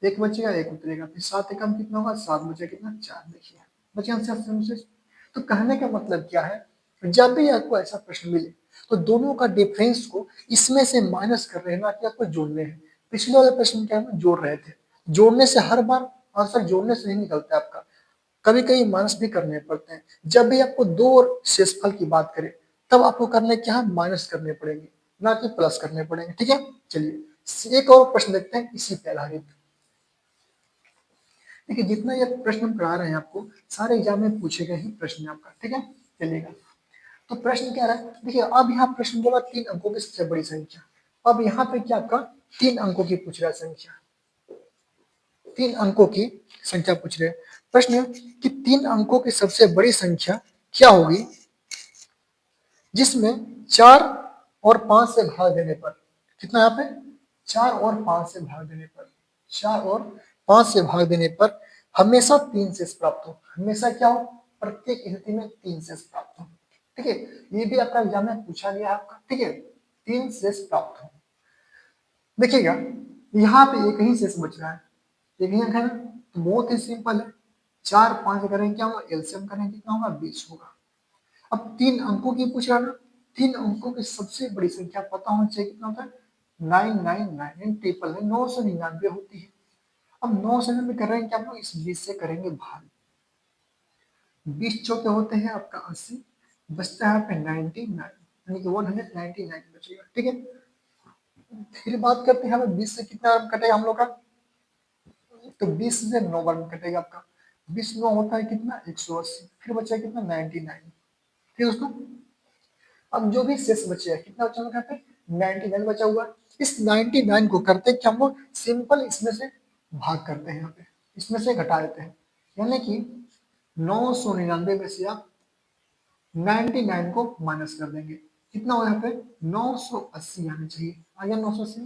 एक बचेगा एक उतरेगा, फिर 7 एकम कितना होगा 7 बचेगा कितना 4, देखिए बचे आंसर से। तो कहने का मतलब क्या है, जब भी आपको ऐसा प्रश्न मिले तो दोनों का डिफरेंस को इसमें से माइनस कर रहे हैं, ना कि आपको जोड़ने हैं। पिछले वाले प्रश्न में क्या हम जोड़ रहे थे, जोड़ने से हर बार आंसर जोड़ने से नहीं निकलता है आपका, कभी कभी माइनस भी करने पड़ते हैं। जब भी आपको दो और शेषफल की बात करें तब आपको करने क्या है, माइनस करने पड़ेंगे, ना कि प्लस करने पड़ेंगे, ठीक है। चलिए एक और प्रश्न देखते हैं इसी पे आधारित। देखिए जितना ये प्रश्न हम पढ़ा रहे हैं आपको सारे एग्जाम में पूछे गए ही प्रश्न है आपका, ठीक है। चलिएगा, तो प्रश्न क्या रहा है, देखिए अब यहाँ प्रश्न बोला 3 अंकों की सबसे बड़ी संख्या, अब यहाँ पे क्या आपका 3 अंकों की पूछ रहा है संख्या, 3 अंकों की संख्या पूछ रहे हैं। प्रश्न है कि 3 अंकों की सबसे बड़ी संख्या क्या होगी जिसमें 4 और 5 से भाग देने पर, कितना यहाँ पे 4 और 5 से भाग देने पर, 4 और 5 से भाग देने पर हमेशा 3 शेष प्राप्त हो, हमेशा क्या हो, प्रत्येक स्थिति में 3 शेष प्राप्त हो, ठीक है। ये भी आपका एग्जाम में पूछा गया आपका, ठीक है, 3 शेष प्राप्त हो। देखिएगा यहाँ पे एक ही शेष बच रहा है, एक ही अंक है ना, तो बहुत ही सिंपल है, 4 5 करेंगे क्या होगा, एलसीएम करेंगे कितना होगा 20 होगा। अब 3 अंकों की पूछ रहा है ना, 3 अंकों की सबसे बड़ी संख्या पता होना चाहिए, कितना होता है 999, ट्रिपल है 999 होती है। अब 999 कर रहे हैं क्या हम लोग, इस 20 से करेंगे भाग, 20 चौके होते हैं आपका 80, बचता है पे 99, यानी कि 199 बचेगा, ठीक है। फिर बात करते हैं हमें 20 से कितना कटेगा हम लोग का, तो 20 से 9 बार में कटेगा आपका, 20 9 होता है कितना 180, फिर बचा कितना 99। ठीक है दोस्तों, अब जो भी शेष बचेगा कितना बचा हुआ पे 99 बचा हुआ। इस 99 को करते क्या हम लोग सिंपल इसमें से भाग करते हैं, यहाँ पे इसमें से घटा देते हैं, यानी कि 999 में से आप 99 को माइनस कर देंगे, कितना हो यहाँ पे 980 आना चाहिए, आ गया 980।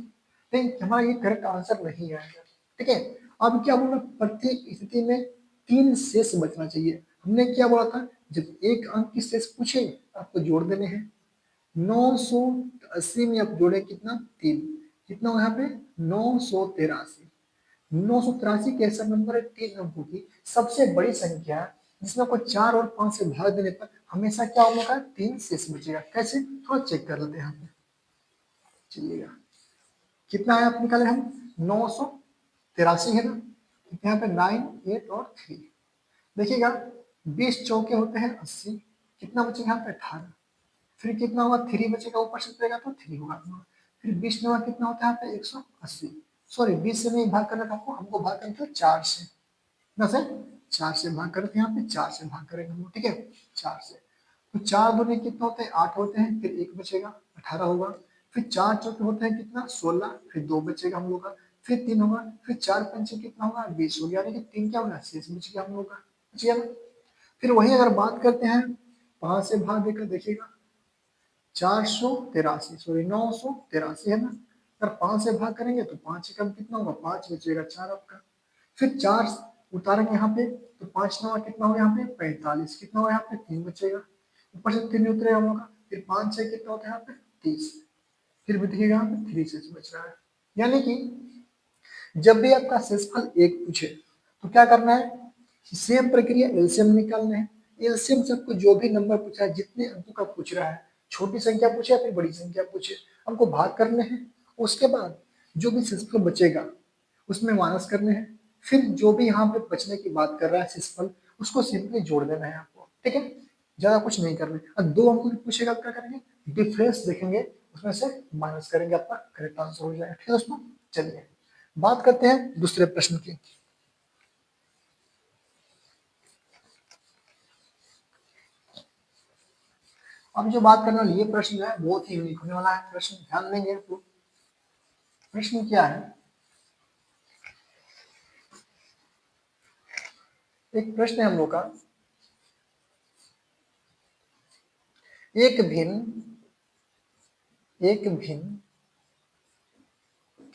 लेकिन हमारा ये करेक्ट आंसर नहीं आएगा। ठीक है, अब क्या बोला प्रत्येक स्थिति में 3 शेष बचना चाहिए। हमने क्या बोला था, जब एक अंक की शेष पूछे आपको जोड़ देने हैं, 980 में आप जोड़े कितना 3, कितना हो यहाँ पे 983। 983 कैसा नंबर है, 3 अंकों की सबसे बड़ी संख्या जिसमें को 4 और 5 से भाग देने पर हमेशा क्या होगा 3 शेष बचेगा। कैसे, थोड़ा चेक कर लेते हैं यहाँ पे, चलिएगा कितना है आप निकाले हम 983 है ना, यहाँ पे 9 8 और 3, देखिएगा 20 चौके होते हैं 80, कितना बचेगा यहाँ पे 18, फिर कितना होगा 3 बचेगा, ऊपर से जाएगा तो 3 होगा, फिर 20 नवा कितना होता है यहाँ पे 180, सॉरी 20 से नहीं भाग करना था आपको, हमको भाग करना था 4 से, ना से 4 से भाग करते हैं, यहाँ पे 4 से भाग करेंगे हम लोग, ठीक है 4 से, तो 4 दूनी कितना होते हैं 8 होते हैं, फिर 1 बचेगा 18 होगा, फिर 4 चौके होते हैं कितना 16, फिर 2 बचेगा हम लोग का, फिर 3 होगा, फिर 4 पंचे कितना होगा 20 हो गया, यानी कि 3 क्या होगा शेष बच गया हम लोग का, बच गया ना। फिर वही अगर बात करते हैं 5 से भाग देकर देखिएगा 483, सॉरी 983 है ना, अगर 5 से भाग करेंगे तो 5 कम कितना होगा 5 बचेगा 4 आपका, फिर 4 उतारेंगे यहाँ पे तो 5 नवा कितना होगा यहाँ पे 45, कितना होगा यहाँ पे 3 बचेगा, ऊपर से 3 उतरेगा हम लोग का, फिर 5 से कितना होता है यहाँ पे 30, फिर भी देखिएगा यहाँ पे 3 शेष बच रहा है। यानी कि जब भी आपका शेषफल 1 पूछे तो क्या करना है, सेम प्रक्रिया एलसीएम निकालना है। एलसीएम से आपको जो भी नंबर पूछा है, जितने अंकों का पूछ रहा है, छोटी संख्या पूछे या फिर बड़ी संख्या पूछे, हमको भाग करने हैं, उसके बाद जो भी शेषफल बचेगा उसमें माइनस करने हैं, फिर जो भी यहाँ पे बचने की बात कर रहा है शेषफल उसको सिंपली जोड़ देना है आपको, ठीक है, ज्यादा कुछ नहीं करना है। अब 2 अंकों की पूछेगा क्या करेंगे, डिफरेंस देखेंगे, उसमें से माइनस करेंगे, आपका करेक्ट आंसर हो जाएगा। ठीक है दोस्तों, चलिए बात करते हैं दूसरे प्रश्न की। अब जो बात करने वाली ये प्रश्न जो है बहुत ही यूनिक होने वाला है प्रश्न, ध्यान देंगे तो। प्रश्न क्या है, एक प्रश्न है हम लोग का, एक भिन्न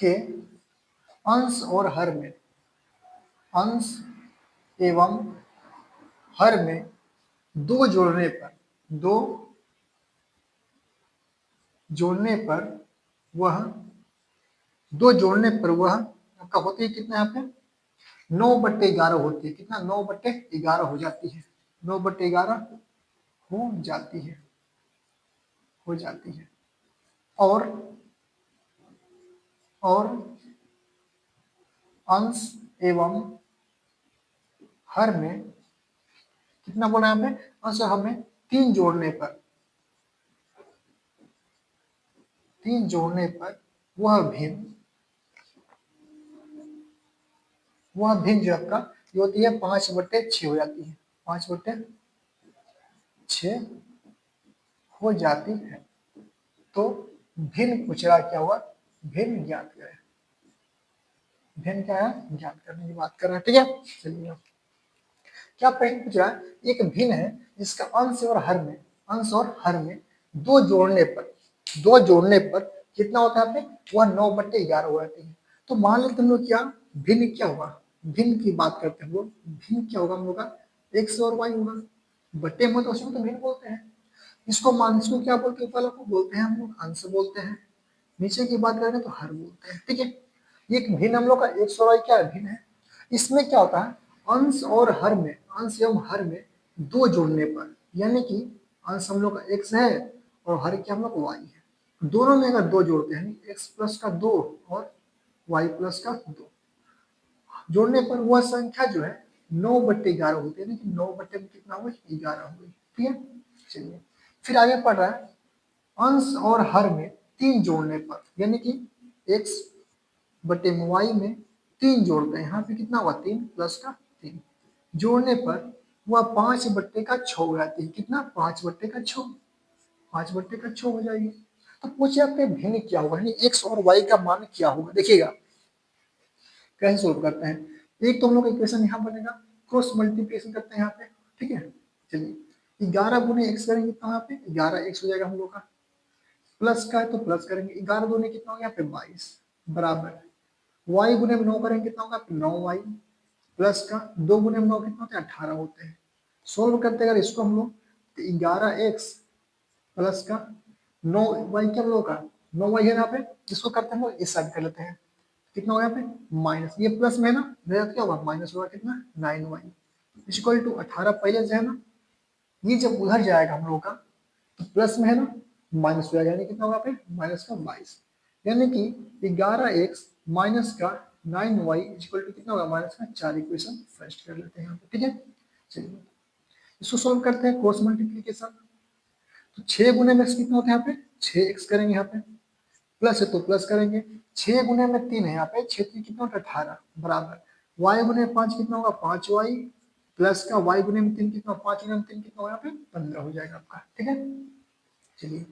के अंश और हर में, अंश एवं हर में दो जोड़ने पर, दो जोड़ने पर वह, दो जोड़ने पर वह आपका होती है कितना यहाँ पे 9/11 होती है, कितना 9/11 हो जाती है, 9/11 हो जाती है, हो जाती है। और और अंश एवं हर में कितना बोला यहाँ पे, अंश और हर में 3 जोड़ने पर, 3 जोड़ने पर वह भिन्न, वह भिन्न जो आपका ये होती है 5/6 हो जाती है, 5/6 हो जाती है। तो भिन्न पूछ रहा क्या हुआ, भिन्न ज्ञात करें, भिन्न क्या है ज्ञात करने की बात कर रहे हैं, ठीक है। चलिए क्या प्रश्न पूछ रहा है, एक भिन्न है जिसका अंश और हर में, अंश और हर में दो जोड़ने पर, दो जोड़ने पर कितना होता है आपने वह 9/11 हो जाती है। तो मान लेते हम लोग क्या भिन्न क्या होगा, भिन्न की बात करते हैं हम लोग, भिन्न क्या होगा हम लोग का एक्स और वाई होगा, बट्टे में तो उसमें तो भिन्न बोलते हैं, इसको मान, इसको क्या बोलते हैं ऊपर को बोलते हैं हम लोग अंश बोलते हैं, नीचे की बात करें तो हर बोलते हैं, ठीक है। ये भिन्न हम लोग का एक्स और वाई क्या है भिन्न है, इसमें क्या होता है अंश और हर में, अंश एवं हर में दो जोड़ने पर, यानी कि अंश हम लोग का एक्स है और हर क्या हम लोग वाई है, दोनों में अगर दो जोड़ते हैं एक्स प्लस का 2 और वाई प्लस का 2 जोड़ने पर वह संख्या जो है 9/11 होती है, लेकिन 9 में कितना हुआ 11 हो गई, ठीक है। चलिए फिर आगे पढ़ रहा है, अंश और हर में 3 जोड़ने पर, यानी कि x/y में 3 जोड़ते हैं, यहाँ पे कितना हुआ 3 प्लस का 3 जोड़ने पर वह 5/6 हो जाती है। कितना 5/6, 5/6 हो जाएगी। तो पूछे आपके भिन्न क्या होगा, यानी एक्स और वाई का मान क्या होगा। देखिएगा कैसे सोल्व करते हैं। एक तो हम लोग इक्वेशन यहाँ बनेगा, क्रॉस मल्टीप्लिकेशन करते हैं यहाँ पे, ठीक है। चलिए 11 गुने एक्स करेंगे तो यहाँ पे 11x हो जाएगा हम लोग का, प्लस का है तो प्लस करेंगे, 11 दूनी कितना हो गया यहाँ पे 22 बराबर y गुने में 9 करेंगे कितना होगा 9y प्लस का 2 गुने में 9 कितना होता है 18 होते हैं। सोल्व करते अगर इसको हम लोग तो 11x प्लस का 9y क्या हम लोग का 9y है यहाँ पे, इसको करते हैं हम लोग इस साइड कर लेते हैं, कितना होगा यहाँ पे माइनस, ये प्लस में है ना, मेरा क्या होगा माइनस होगा कितना 9y इक्वल टू 18 पहले से है ना, ये जब उधर जाएगा हम लोग का तो प्लस में है ना माइनस हो जाएगा, यानी कितना होगा पे माइनस का 22, यानी कि 11x माइनस का 9y इक्वल टू कितना होगा माइनस का 4। इक्वेशन फर्स्ट कर लेते हैं यहाँ पे, ठीक है। चलिए इसको सोल्व करते हैं क्रॉस मल्टीप्लिकेशन, तो 6 गुने में कितना होता है यहाँ पे 6x करेंगे यहाँ पे, प्लस है तो प्लस करेंगे, 6 गुने में 3 है यहाँ पे 6 3 कितना होता है 18 बराबर y गुने 5 कितना होगा 5y प्लस का y गुने में 3 कितना 5 गुने में 3 कितना होगा यहाँ पे 15 हो जाएगा आपका, ठीक है। चलिए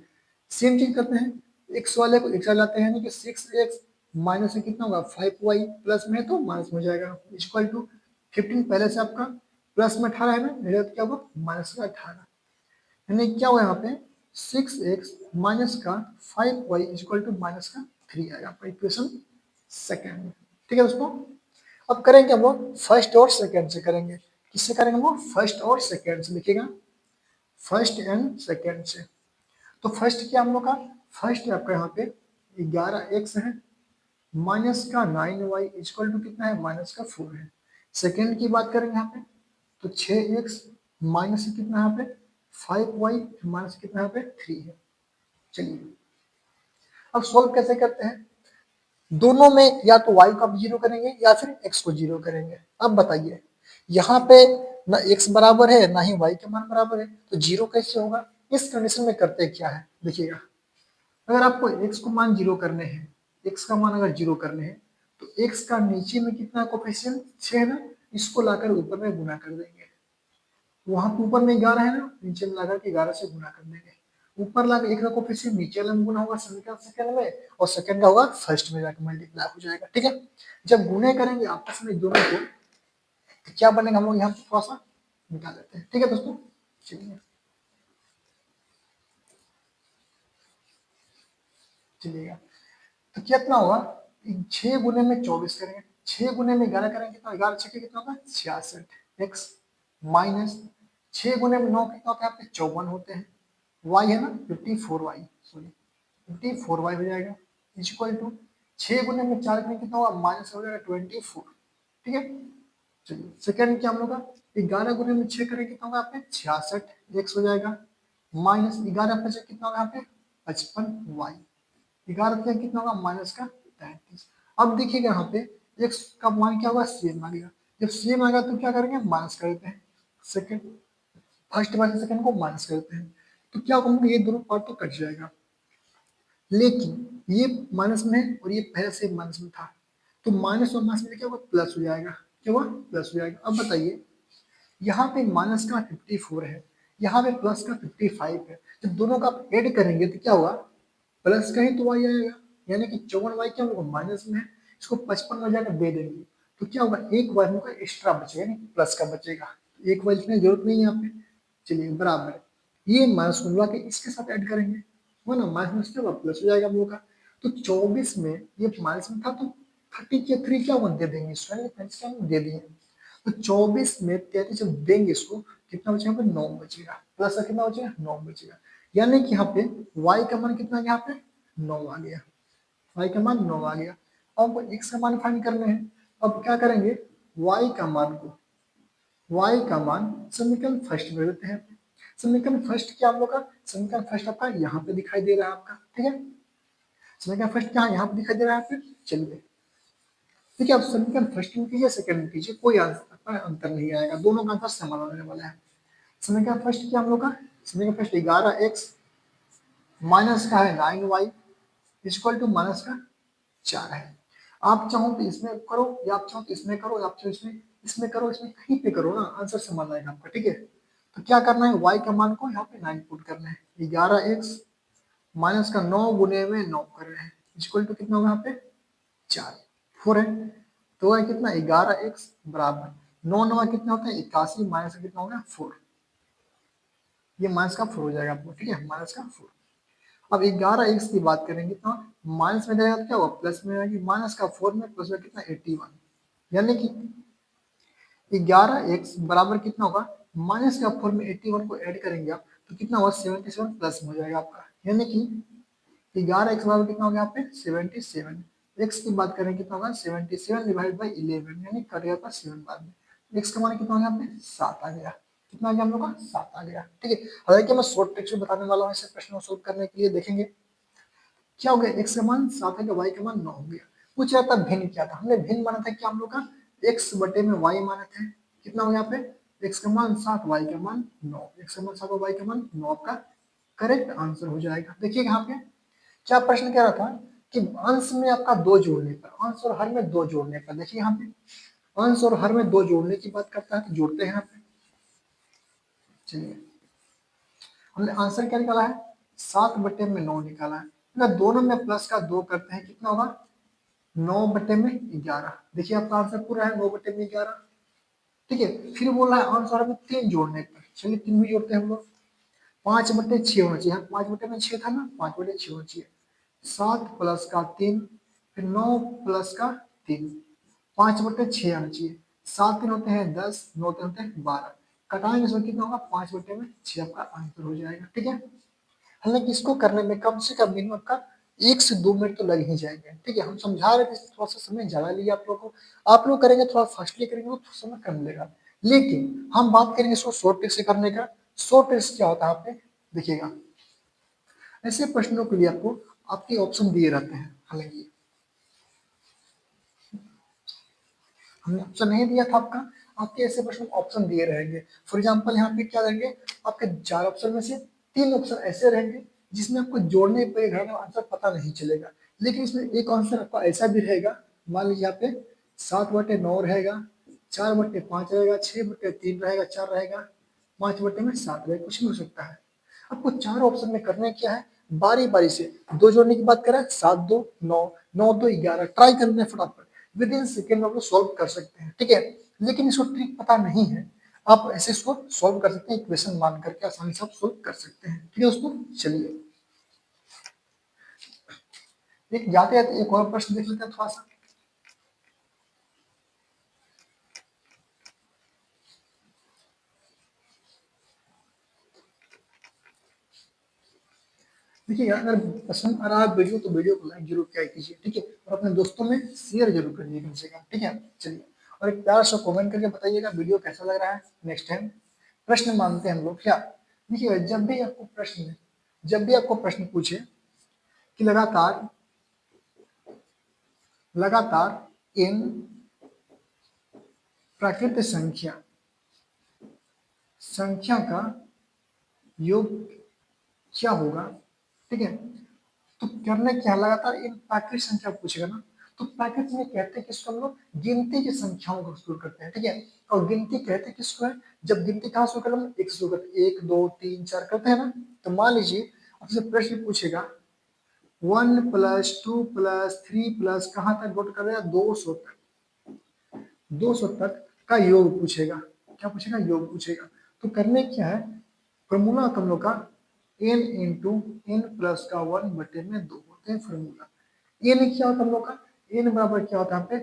सेम चीज करते हैं, x वाले को x लाते हैं, यानी कि 6x माइनस में कितना होगा 5y प्लस में है तो माइनस में हो जाएगा इक्वल टू 15 पहले से आपका प्लस में 18 है ना, मेरा क्या होगा माइनस का 18, यानी क्या हुआ यहाँ पे 6x माइनस का 5y इक्वल टू माइनस का 3 आएगा आपका इक्वेशन सेकेंड, ठीक है दोस्तों। अब करेंगे हम लोग फर्स्ट और सेकेंड से करेंगे, किससे करेंगे हम लोग फर्स्ट और सेकेंड से, लिखिएगा फर्स्ट एंड सेकेंड से। तो फर्स्ट क्या हम लोग का फर्स्ट है आपका यहाँ पे 11x है माइनस का 9y इक्वल टू कितना है माइनस का 4 है। सेकेंड की बात करेंगे यहाँ पे तो 6x माइनस कितना यहाँ पे 5y माइनस कितना यहाँ पे 3 है। चलिए अब सोल्व कैसे करते हैं, दोनों में या तो y को आप जीरो करेंगे या फिर x को जीरो करेंगे। अब बताइए यहाँ पे ना x बराबर है ना ही y के मान बराबर है, तो जीरो कैसे होगा। इस कंडीशन में करते क्या है देखिएगा, अगर आपको x को मान जीरो करने हैं, x का मान अगर जीरो करने हैं तो x का नीचे में कितना कोफिशिएंट 6 है ना, इसको लाकर ऊपर में गुना कर देंगे, वहां पे ऊपर में 11 है ना, नीचे में लाकर के 11 से गुना कर देंगे, ऊपर लाकर एक का कोफिशिएंट नीचे वाले में गुना होगा सेकंड में और सेकंड का होगा फर्स्ट में जाकर मल्टीप्लाई हो जाएगा, ठीक है। जब गुने करेंगे आपस में दोनों को तो क्या बनेगा हम लोग यहाँ पे थोड़ा सा निकाल लेते हैं, ठीक है दोस्तों। चलिए चलिएगा तो कितना होगा 6 गुने में 24 करेंगे, 6 गुने में 11 करेंगे तो 11 छक्के कितना होगा 66 x माइनस 6 गुने में 9 कितना होता है आपके 54 होते हैं, y है ना 54y सॉरी 54y हो जाएगा इक्वल टू 6 गुने में 4 करेंगे कितना होगा माइनस हो जाएगा 24, ठीक है। चलिए सेकंड क्या हम लोग का 11 गुने में 6 करेंगे कितना होगा यहाँ पे 66 x हो जाएगा माइनस 11 पे कितना होगा यहाँ पे 55y 11 पे कितना होगा माइनस का 33। अब देखिएगा यहाँ पे x का मान क्या होगा सेम आ गया, जब सेम आ गया तो क्या करेंगे माइनस कर देते हैं, सेकंड फर्स्ट बार से सेकंड को माइनस करते हैं तो क्या होगा ये दोनों पार्ट तो कट जाएगा, लेकिन ये माइनस में है और ये पहले से माइनस में था तो माइनस और माइनस में क्या होगा प्लस हो जाएगा, क्या हुआ प्लस हो जाएगा। अब बताइए यहाँ पे माइनस का 54 है, यहाँ पे प्लस का 55 है, जब दोनों का आप ऐड करेंगे तो क्या होगा प्लस का ही तो वाई आएगा, यानी कि 54y क्या होगा माइनस में है, इसको 55 में जाकर दे देंगे तो क्या होगा एक वाई का एक्स्ट्रा बचेगा, यानी प्लस का बचेगा, एक वाई लिखने की जरूरत नहीं है यहाँ पे। चलिए बराबर ये माइनस को मिला के इसके साथ ऐड करेंगे, हो ना माइनस क्या होगा प्लस हो जाएगा हम लोग का, तो 24 में ये माइनस में था तो 30 के 3 क्या होगा दे देंगे इसको, यानी 35 क्या दे दिए, तो 24 में 33 जब देंगे इसको कितना बचेगा यहाँ पे 9 बचेगा, प्लस का कितना बचेगा 9 बचेगा, यानी कि यहाँ पे y का मान कितना यहाँ पे 9 आ गया, y का मान 9 आ गया। अब x का मान फाइंड करने हैं, अब क्या करेंगे y का मान को y का मान समीकरण फर्स्ट में देते हैं, समीकरण फर्स्ट क्या हम लोग का समीकरण फर्स्ट आपका यहाँ पे दिखाई दे रहा है आपका, ठीक है। समीकरण फर्स्ट क्या यहाँ पे दिखाई दे रहा है आपके, चलिए ठीक है। अब समीकरण फर्स्ट में कीजिए सेकंड में कीजिए कोई अंतर नहीं आएगा, दोनों का आंसर समान होने वाला है। समीकरण फर्स्ट क्या हम लोग का समीकरण फर्स्ट 11x माइनस का है 9y इक्वल टू माइनस का 4 है। आप चाहो तो इसमें करो, या आप चाहो तो इसमें करो, या आप चाहो इसमें करो, इसमें कहीं पे करो ना, आंसर समान आएगा आपका। ठीक है, तो क्या करना है, y का मान को यहाँ पे 9 पुट करना है। 11x माइनस का 9 गुने में 9 कर रहे हैं, इक्वल टू कितना होगा यहाँ पे 4, 4 है। तो है कितना 11x बराबर 9 9 कितना होता है 81, माइनस का कितना होगा 4, ये माइनस का 4 हो जाएगा आपको। ठीक है, माइनस का 4। अब 11x की बात करेंगे तो माइनस में जाएगा तो क्या होगा, प्लस में जाएगी, माइनस का 4 में प्लस में कितना 81, यानी कि 11x बराबर कितना होगा, माइनस का 4 में 81 को ऐड करेंगे आप तो कितना होगा 77 प्लस में हो जाएगा आपका, यानी कि 11x बराबर कितना हो गया यहाँ पे 77। x की बात करें कितना होगा 77 डिवाइड बाई 11, यानी कट गया 7 बाद में। x का मान कितना हो गया यहाँ पे 7 आ गया। कितना आ गया हम लोग का 7 आ गया। ठीक है, हालांकि मैं शॉर्ट ट्रिक से बताने वाला हूँ, ऐसे प्रश्न को सोल्व करने के लिए देखेंगे क्या हो गया, x का मान 7 है, y का मान 9 हो गया। पूछ रहा था भिन्न क्या था, हमने भिन्न माना था कि हम लोग का x बटे में y माना था। कितना हो गया यहाँ पे x का मान 7, y का मान 9, x का मान 7 और y का मान 9 आपका करेक्ट आंसर हो जाएगा। देखिए यहाँ पे क्या प्रश्न कह रहा था कि अंश में आपका 2 जोड़ने पर, अंश और हर में 2 जोड़ने पर, देखिए यहाँ पे अंश और हर में 2 जोड़ने की बात करता है तो जोड़ते हैं यहाँ पे। चलिए हमने आंसर क्या निकाला है 7 बटे में 9 निकाला है, अगर दोनों में प्लस का 2 करते हैं कितना होगा 9 बटे में 11। देखिए आपका आंसर पूरा है 9 बटे में 11। ठीक है, फिर बोल रहा है अंश और हमें 3 जोड़ने पर, चलिए 3 भी जोड़ते हैं हम लोग। 5 बटे 6 होना चाहिए, 5 बटे में 6 था ना, 5 बटे 6 होना चाहिए। 7 प्लस का 3, फिर 9 प्लस का 3, 5 बटे 6 आना चाहिए। 7 3 होते हैं 10, 9 3 होते हैं 12, कटाएंगे इसमें कितना होगा 5 बटे में 6 आपका आंसर हो जाएगा। ठीक है, हालांकि इसको करने में कम से कम मिनिमम का 1 से 2 मिनट तो लग ही जाएंगे। ठीक है, हम समझा रहे थे थोड़ा सा समय ज्यादा लिया आप लोगों को, आप लोग करेंगे थोड़ा फास्टली करेंगे तो समय कम लेगा, लेकिन हम बात करेंगे इसको शॉर्ट ट्रिक से करने का। शॉर्ट ट्रिक क्या होता है आप देखिएगा, ऐसे प्रश्नों के लिए आपको आपके ऑप्शन दिए रहते हैं, हालांकि हमने ऑप्शन नहीं दिया था आपका, आपके ऐसे प्रश्न ऑप्शन दिए रहेंगे। फॉर एग्जांपल यहाँ पे क्या रहेंगे, आपके 4 ऑप्शन में से 3 ऑप्शन ऐसे रहेंगे जिसमें आपको जोड़ने पे घर का आंसर पता नहीं चलेगा, लेकिन इसमें एक आंसर आपका ऐसा भी रहेगा, मान लीजिए यहाँ पे 7/9 रहेगा, 4/5 रहेगा, 6/3 रहेगा, 4 रहेगा, 5/7 रहेगा, कुछ भी हो सकता है। आपको 4 ऑप्शन में करना क्या है, बारी बारी से दो जोड़ने की बात करें 7 2 9, 9 2 11, ट्राई करना है फटाफट, विद इन सेकेंड आप लोग सॉल्व कर सकते हैं। ठीक है, लेकिन इसको ट्रिक पता नहीं है, आप ऐसे इसको सॉल्व कर सकते हैं, इक्वेशन मान करके आसानी से आप सॉल्व कर सकते हैं। ठीक है दोस्तों, चलिए एक जाते जाते एक और प्रश्न देख लेते हैं थोड़ा सा। देखिए अगर पसंद आ रहा है वीडियो तो वीडियो को लाइक जरूर किया कीजिए। ठीक है, और अपने दोस्तों में शेयर जरूर करिए कम से कम। ठीक है, चलिए और एक प्यार से कमेंट करके बताइएगा वीडियो कैसा लग रहा है। नेक्स्ट टाइम प्रश्न मानते हैं हम लोग क्या, देखिए जब भी आपको प्रश्न पूछे कि लगातार लगातार इन प्राकृत संख्या का योग क्या होगा। ठीक है, तो करने क्या है, लगातार इन प्राकृत संख्या पूछेगा ना, तो प्राकृत में कहते हैं किसको हम लोग गिनती की संख्याओं को शुरू करते हैं। ठीक है, और गिनती कहते हैं किसको है, जब गिनती कहाँ शुरू करते हैं, एक शुरू करते हैं, 1 2 3 4 करते हैं ना। तो मान लीजिए आपसे प्रश्न पूछेगा 1 + 2 + 3 + कहाँ तक नोट कर रहे हैं 200 तक, 200 तक का योग पूछेगा। क्या पूछेगा, योग पूछेगा। तो करने क्या है, फॉर्मूला हम लोग का n इंटू n प्लस का 1/2 होते हैं फॉर्मूला। n क्या होता है हम लोग का, n बराबर क्या होता है यहाँ पे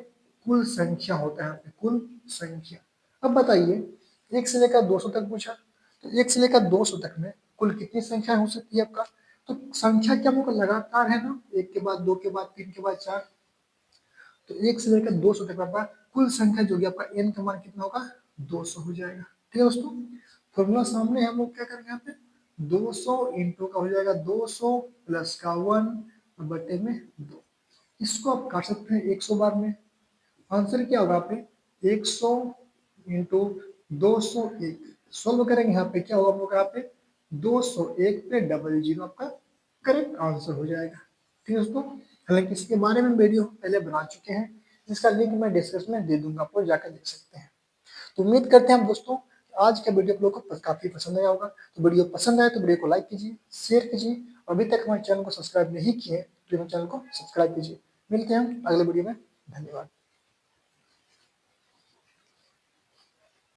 कुल संख्या होता है, यहाँ पे कुल संख्या। अब बताइए 1 से लेकर 200 तक पूछा, तो 1 से लेकर 200 तक में कुल कितनी संख्या हो सकती है आपका, तो संख्या क्या होगा लगातार है ना, 1 के बाद 2 के बाद 3 के बाद 4, तो 1 से लेकर 200 तक आपका कुल संख्या जो कि आपका n का मान कितना होगा 200 हो जाएगा। ठीक है दोस्तों, फॉर्मूला सामने है, हम लोग क्या करेंगे यहाँ पे 200 इंटू का हो जाएगा 200 प्लस का 1/2, इसको आप काट सकते हैं 100 बार में, आंसर क्या होगा यहाँ पे 100 इंटू 201, सोल्व करेंगे यहाँ पे क्या होगा हम लोग यहाँ पे 201 पे 00 आपका करेक्ट आंसर हो जाएगा। ठीक है दोस्तों, हालांकि इसके बारे में वीडियो पहले बना चुके हैं, जिसका लिंक मैं डिस्क्रिप्शन में दे दूंगा, आप लोग जाकर देख सकते हैं। तो उम्मीद करते हैं हम दोस्तों आज का वीडियो आप लोगों को काफी पसंद आया होगा। तो वीडियो पसंद आए तो वीडियो को लाइक कीजिए, शेयर कीजिए, और अभी तक हमारे चैनल को सब्सक्राइब नहीं किए तो चैनल को सब्सक्राइब कीजिए। मिलते हैं हम अगले वीडियो में। धन्यवाद।